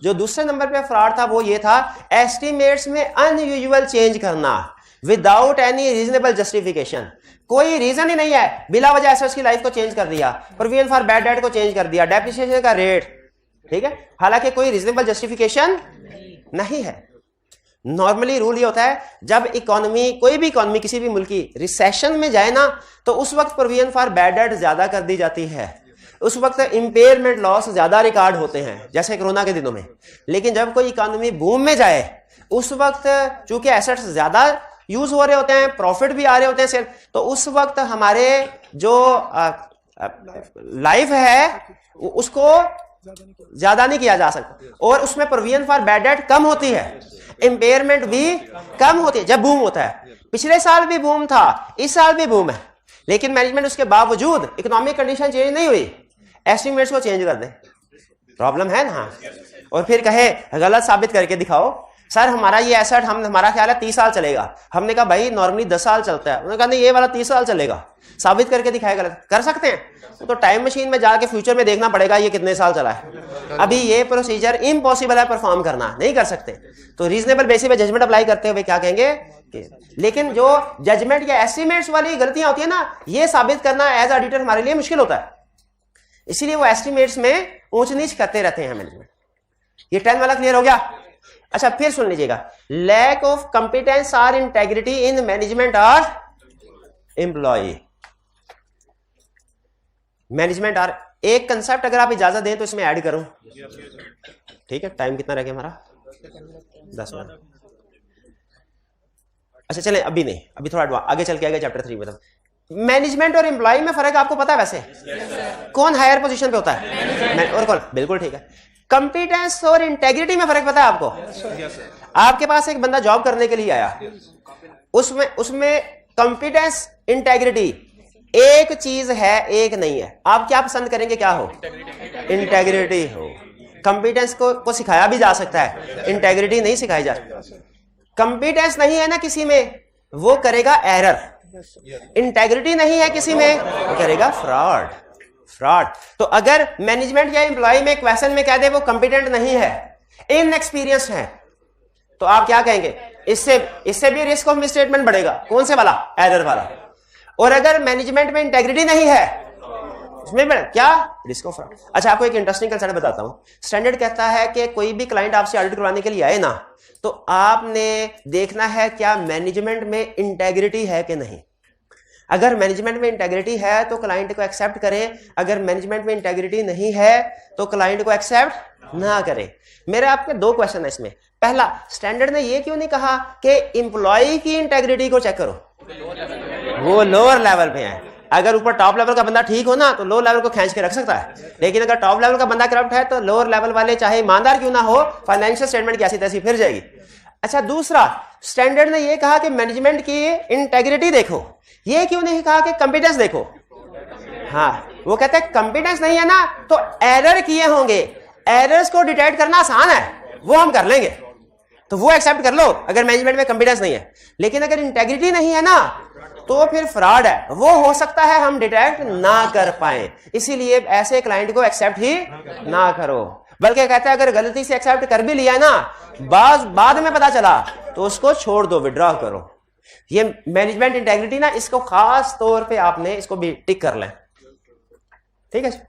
जो दूसरे नंबर पे फ्रॉड था वो ये था एस्टिमेट्स में अनयूजुअल चेंज करना विदाउट एनी रीजनेबल जस्टिफिकेशन। कोई रीजन ही नहीं है, बिला वजह एसेट्स की लाइफ को चेंज कर दिया, प्रोविजन फॉर बैड डेट को चेंज कर दिया, डेप्रिसिएशन का रेट, ठीक है, हालांकि कोई रीजनेबल जस्टिफिकेशन नहीं है। नॉर्मली रूल ये होता है, जब इकोनॉमी, कोई भी इकोनॉमी किसी भी मुल्क की रिसेशन में जाए ना, तो उस वक्त प्रोविजन फॉर बैड डेट ज्यादा कर दी जाती है, उस वक्त इंपेयरमेंट लॉस ज्यादा रिकॉर्ड होते हैं, जैसे कोरोना के दिनों में। लेकिन जब कोई इकोनॉमी बूम में जाए, उस वक्त चूंकि एसेट्स ज्यादा यूज हो रहे होते हैं, प्रॉफिट भी आ रहे होते हैं सेल, तो उस वक्त हमारे जो लाइफ है उसको ज्यादा नहीं किया जा सकता, और उसमें प्रोविजन फॉर बैड डेट कम होती है, इंपेयरमेंट भी कम होती है जब बूम होता है। पिछले साल भी बूम था, इस साल भी बूम है, लेकिन मैनेजमेंट उसके बावजूद इकोनॉमिक कंडीशन चेंज नहीं हुई, एस्टिमेट्स को चेंज कर दे, प्रॉब्लम है ना। और फिर कहे गलत साबित करके दिखाओ, सर हमारा ये एसेट हमारा ख्याल है 30 साल चलेगा। हमने कहा भाई नॉर्मली 10 साल चलता है। उन्होंने कहा नहीं ये वाला 30 साल चलेगा, साबित करके दिखाए गलत। कर सकते हैं तो टाइम मशीन में जाके फ्यूचर में देखना पड़ेगा ये कितने साल चला है। अभी ये प्रोसीजर इम्पॉसिबल है परफॉर्म करना, नहीं कर सकते। तो रीजनेबल बेसिस पे जजमेंट अप्लाई करते हुए क्या कहेंगे लेकिन जो जजमेंट या एस्टिमेट्स वाली गलतियां होती है ना, ये साबित करना एज ऑडिटर हमारे लिए मुश्किल होता है। इसीलिए वो एस्टिमेट्स में ऊंच नीच करते रहते हैं मैनेजमेंट। ये 10 वाला क्लियर हो गया। अच्छा फिर सुन लीजिएगा, लैक ऑफ कंपिटेंस और इंटेग्रिटी इन मैनेजमेंट और एम्प्लॉय। मैनेजमेंट और एक कंसेप्ट अगर आप इजाजत दें तो इसमें ऐड करूं, ठीक है। टाइम कितना रह गया हमारा? 10 मिनट। अच्छा चलें, अभी नहीं, अभी थोड़ा आगे चल के आगे चैप्टर 3 में। मैनेजमेंट और एम्प्लॉय में फर्क आपको पता है वैसे? कौन हायर पोजीशन पे होता है और कौन? बिल्कुल ठीक है। कंपिटेंस और इंटेग्रिटी में फर्क पता है आपको? आपके पास एक बंदा जॉब करने के लिए आया, उसमें कंपिटेंस इंटेग्रिटी एक चीज है एक नहीं है। आप क्या पसंद करेंगे? क्या हो? इंटेग्रिटी हो। कंपिटेंस को सिखाया भी जा सकता है, इंटेग्रिटी नहीं सिखाई जा सकती। कंपिटेंस नहीं है ना किसी में, वो करेगा एरर। इंटेग्रिटी नहीं है किसी में, वो करेगा फ्रॉड। तो अगर मैनेजमेंट या एम्प्लॉय में क्वेश्चन में कह दे वो कंपिटेंट नहीं है, इनएक्सपीरियंस है, तो आप क्या कहेंगे? इससे भी रिस्क ऑफ मिसस्टेटमेंट बढ़ेगा। कौन से वाला? एरर वाला। और अगर मैनेजमेंट में इंटेग्रिटी नहीं है, इसमें क्या? Risk of fraud. अच्छा आपको एक इंटरेस्टिंग कंसेप्ट बताता हूं। स्टैंडर्ड कहता है कि कोई भी क्लाइंट आपसे ऑडिट करवाने के लिए आए ना, तो आपने देखना है क्या मैनेजमेंट में इंटेग्रिटी है कि नहीं। अगर मैनेजमेंट में इंटेग्रिटी है तो क्लाइंट को एक्सेप्ट करें, अगर मैनेजमेंट में इंटेग्रिटी नहीं है तो क्लाइंट को एक्सेप्ट ना करें। मेरे आपके 2 क्वेश्चन है इसमें। पहला, स्टैंडर्ड ने ये क्यों नहीं कहा कि एम्प्लॉय की इंटेग्रिटी को चेक करो, वो लोअर लेवल पे है। अगर ऊपर टॉप लेवल का बंदा ठीक हो ना तो लो लेवल को खींच के रख सकता है, लेकिन अगर टॉप लेवल का बंदा करप्ट है तो लोअर लेवल वाले चाहे ईमानदार क्यों ना हो, फाइनेंशियल स्टेटमेंट की ऐसी तैसी फिर जाएगी। अच्छा दूसरा, स्टैंडर्ड ने ये कहा कि मैनेजमेंट की इंटेग्रिटी देखो, ये क्यों नहीं कहा कि कंपिटेंस देखो? हाँ, वो कहते हैं कंपिटेंस नहीं है ना तो एरर किए होंगे, एरर्स को डिटेक्ट करना आसान है, वो हम कर लेंगे, तो वो एक्सेप्ट कर लो अगर मैनेजमेंट में कंपिटेंस नहीं है। लेकिन अगर इंटेग्रिटी नहीं है ना तो फिर फ्रॉड है, वो हो सकता है हम डिटेक्ट ना कर पाए। इसीलिए ऐसे क्लाइंट को एक्सेप्ट ही ना करो। बल्कि कहता है अगर गलती से एक्सेप्ट कर भी लिया है ना, बाद में पता चला तो उसको छोड़ दो, विड्रॉ करो। ये मैनेजमेंट इंटेग्रिटी ना, इसको खास तौर पे आपने इसको भी टिक कर लें, ठीक है।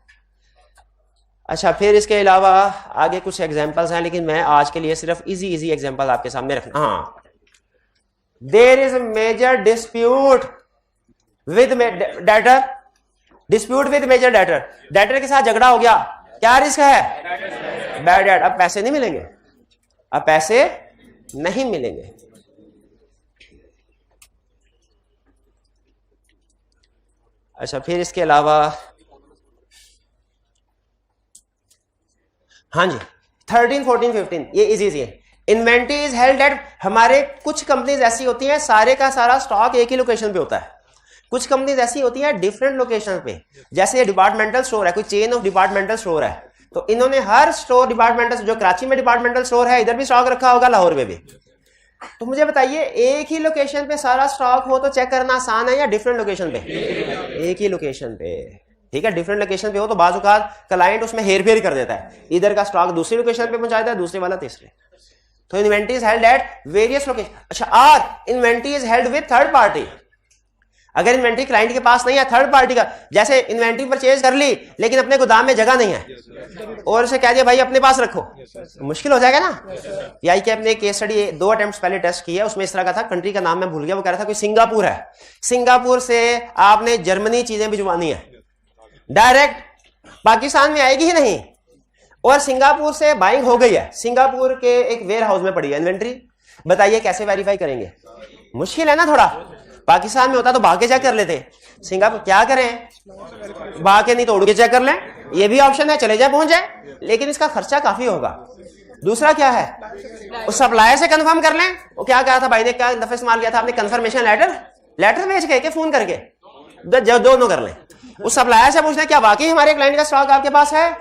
अच्छा फिर इसके अलावा आगे कुछ एग्जांपल्स हैं, लेकिन मैं आज के लिए सिर्फ इजी एग्जांपल आपके सामने रखना। हाँ, there is major dispute with debtor, dispute with major debtor, debtor के साथ झगड़ा हो गया, क्या रिस्क है? Bad debt. अब पैसे नहीं मिलेंगे, अब पैसे नहीं मिलेंगे। अच्छा फिर इसके अलावा हाँ जी 13, 14, 15 ये इजी है। इन्वेंट्री इज हेल्ड एट, हमारे कुछ कंपनीज ऐसी होती हैं सारे का सारा स्टॉक एक ही लोकेशन पे होता है, कुछ कंपनीज ऐसी होती हैं डिफरेंट लोकेशन पे। जैसे डिपार्टमेंटल स्टोर है, कोई चेन ऑफ डिपार्टमेंटल स्टोर है, तो इन्होंने हर स्टोर डिपार्टमेंटल, जो कराची में डिपार्टमेंटल स्टोर है इधर भी स्टॉक रखा होगा, लाहौर में भी। तो मुझे बताइए एक ही लोकेशन पे सारा स्टॉक हो तो चेक करना आसान है या डिफरेंट लोकेशन पे? एक ही लोकेशन पे, ठीक है। डिफरेंट लोकेशन पे हो तो बाज़ औक़ात क्लाइंट उसमें हेर फेर कर देता है, इधर का स्टॉक दूसरी लोकेशन पे पहुंचा देता है, दूसरे वाला तीसरे। तो inventory is held at various location. अच्छा, और inventory is held with third party. अगर इन्वेंट्री क्लाइंट के पास नहीं है, थर्ड पार्टी का, जैसे इन्वेंट्री परचेज कर ली लेकिन अपने गोदाम में जगह नहीं है और उसे कह दिया भाई अपने पास रखो, मुश्किल हो जाएगा ना। यही कि अपने केस स्टडी 2 अटेम्प्ट्स पहले टेस्ट किया, उसमें इस तरह का था, कंट्री का नाम मैं भूल गया, वो कह रहा था कोई सिंगापुर है, सिंगापुर से आपने जर्मनी चीजें भिजवानी है, डायरेक्ट पाकिस्तान में आएगी ही नहीं, और सिंगापुर से बाइंग हो गई है, सिंगापुर के एक वेयर हाउस में पड़ी है इन्वेंट्री। बताइए कैसे वेरीफाई करेंगे? मुश्किल है ना थोड़ा। पाकिस्तान में होता तो भाग के चेक कर लेते, सिंगापुर क्या करें, भाग के नहीं तो उड़ के चेक कर लें, ये भी ऑप्शन है, चले जाए पहुंच जाए, लेकिन इसका खर्चा काफी होगा। दूसरा क्या है, उस सप्लायर से कंफर्म कर लें। वो क्या कहा था भाई ने, क्या लफ्ज़ इस्तेमाल किया था आपने, कंफर्मेशन लेटर भेज के फोन करके, दोनों कर लें। उस सप्लायर से पूछना क्या वाकई हमारे क्लाइंट का स्टॉक आपके पास है,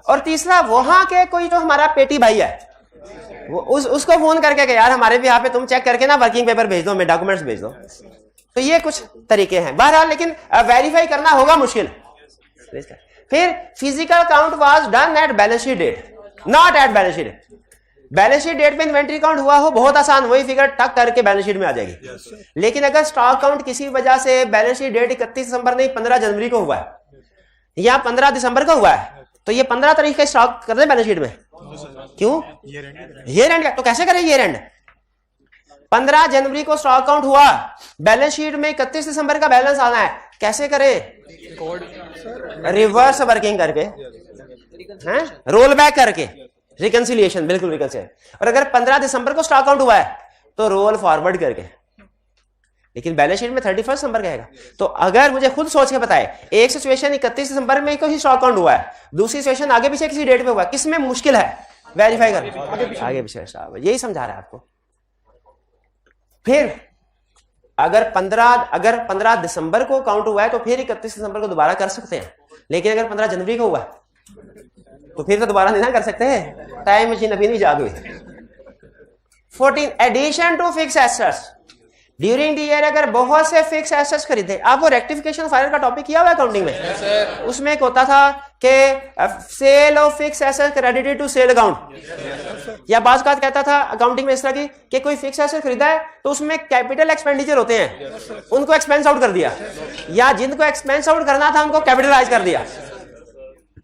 और तीसरा वहां के कोई जो हमारा पेटी भाई है वो उसको फोन करके यार हमारे भी यहाँ पे तुम चेक करके ना वर्किंग पेपर भेज दो, हमें डॉक्यूमेंट्स भेज दो। तो ये कुछ तरीके हैं बहरहाल, लेकिन वेरीफाई करना होगा मुश्किल। फिर physical count was done at balance sheet date, not at balance sheet. Balance sheet date पे इन्वेंट्री काउंट हुआ हो, बहुत आसान, वही फिगर टक करके बैलेंस शीट में आ जाएगी। लेकिन अगर स्टॉक काउंट किसी वजह से बैलेंस शीट डेट 31 दिसंबर नहीं 15 जनवरी को हुआ है या 15 दिसंबर को हुआ है, तो ये 15 तारीख का स्टॉक कर दे बैलेंस शीट में। क्यों? Year and. तो कैसे करें ईयर एंड? 15 जनवरी को स्टॉक काउंट हुआ, बैलेंस शीट में 31 दिसंबर का बैलेंस आना है, कैसे करें? रिवर्स वर्किंग करके, हैं, रोल बैक करके, रिकंसिलिएशन, बिल्कुल रिकंसिलिएशन। और अगर 15 दिसंबर को स्टॉक आउट हुआ है तो रोल फॉरवर्ड करके। लेकिन बैलेंस शीट में 31 दिसंबर का है। तो अगर मुझे खुद सोच के बताए, एक सिचुएशन 31 दिसंबर में कोई स्टॉक आउट हुआ है, दूसरी सिचुएशन आगे पीछे किसी डेट पे हुआ है, किसमें मुश्किल है वेरीफाई करना? आगे पीछे। यही समझा रहा है आपको। फिर अगर 15 दिसंबर को काउंट हुआ है तो फिर 31 दिसंबर को दोबारा कर सकते हैं। लेकिन अगर 15 जनवरी को हुआ है तो फिर तो दोबारा नहीं ना कर सकते, टाइम मशीन अभी नहीं जाग हुई। 14 addition to fix assets during the year. अगर बहुत से फिक्स एसेट्स खरीदे, आपको रेक्टिफिकेशन फाइल का टॉपिक किया हुआ है अकाउंटिंग में? उसमें एक होता था कि sale of fix asset credited to sale account, या बात कहता था अकाउंटिंग में इस तरह की कि कोई फिक्स एसेट खरीदा है तो उसमें कैपिटल एक्सपेंडिचर होते हैं, उनको एक्सपेंस आउट कर दिया, या जिनको एक्सपेंस आउट करना था उनको कैपिटलाइज कर दिया।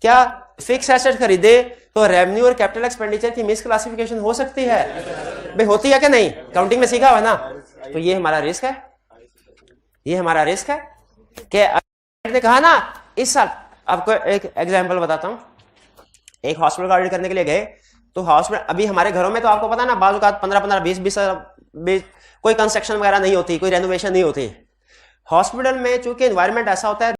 क्या फिक्स एसेट खरीदे तो रेवेन्यू और कैपिटल एक्सपेंडिचर की मिस क्लासिफिकेशन हो सकती है? भाई होती है कि नहीं? अकाउंटिंग में सीखा हुआ ना। तो ये हमारा रिस्क है, ये हमारा रिस्क है कि ने कहा ना इस साल। आपको एक एग्जांपल बताता हूं। एक हॉस्पिटल का ऑडिट करने के लिए गए, तो हॉस्पिटल अभी हमारे घरों में तो आपको पता ना बाज़ औक़ात 15-15, 20-20 कोई कंस्ट्रक्शन वगैरह नहीं होती, कोई रेनोवेशन नहीं होती। हॉस्पिटल में चूंकि एनवायरनमेंट ऐसा होता है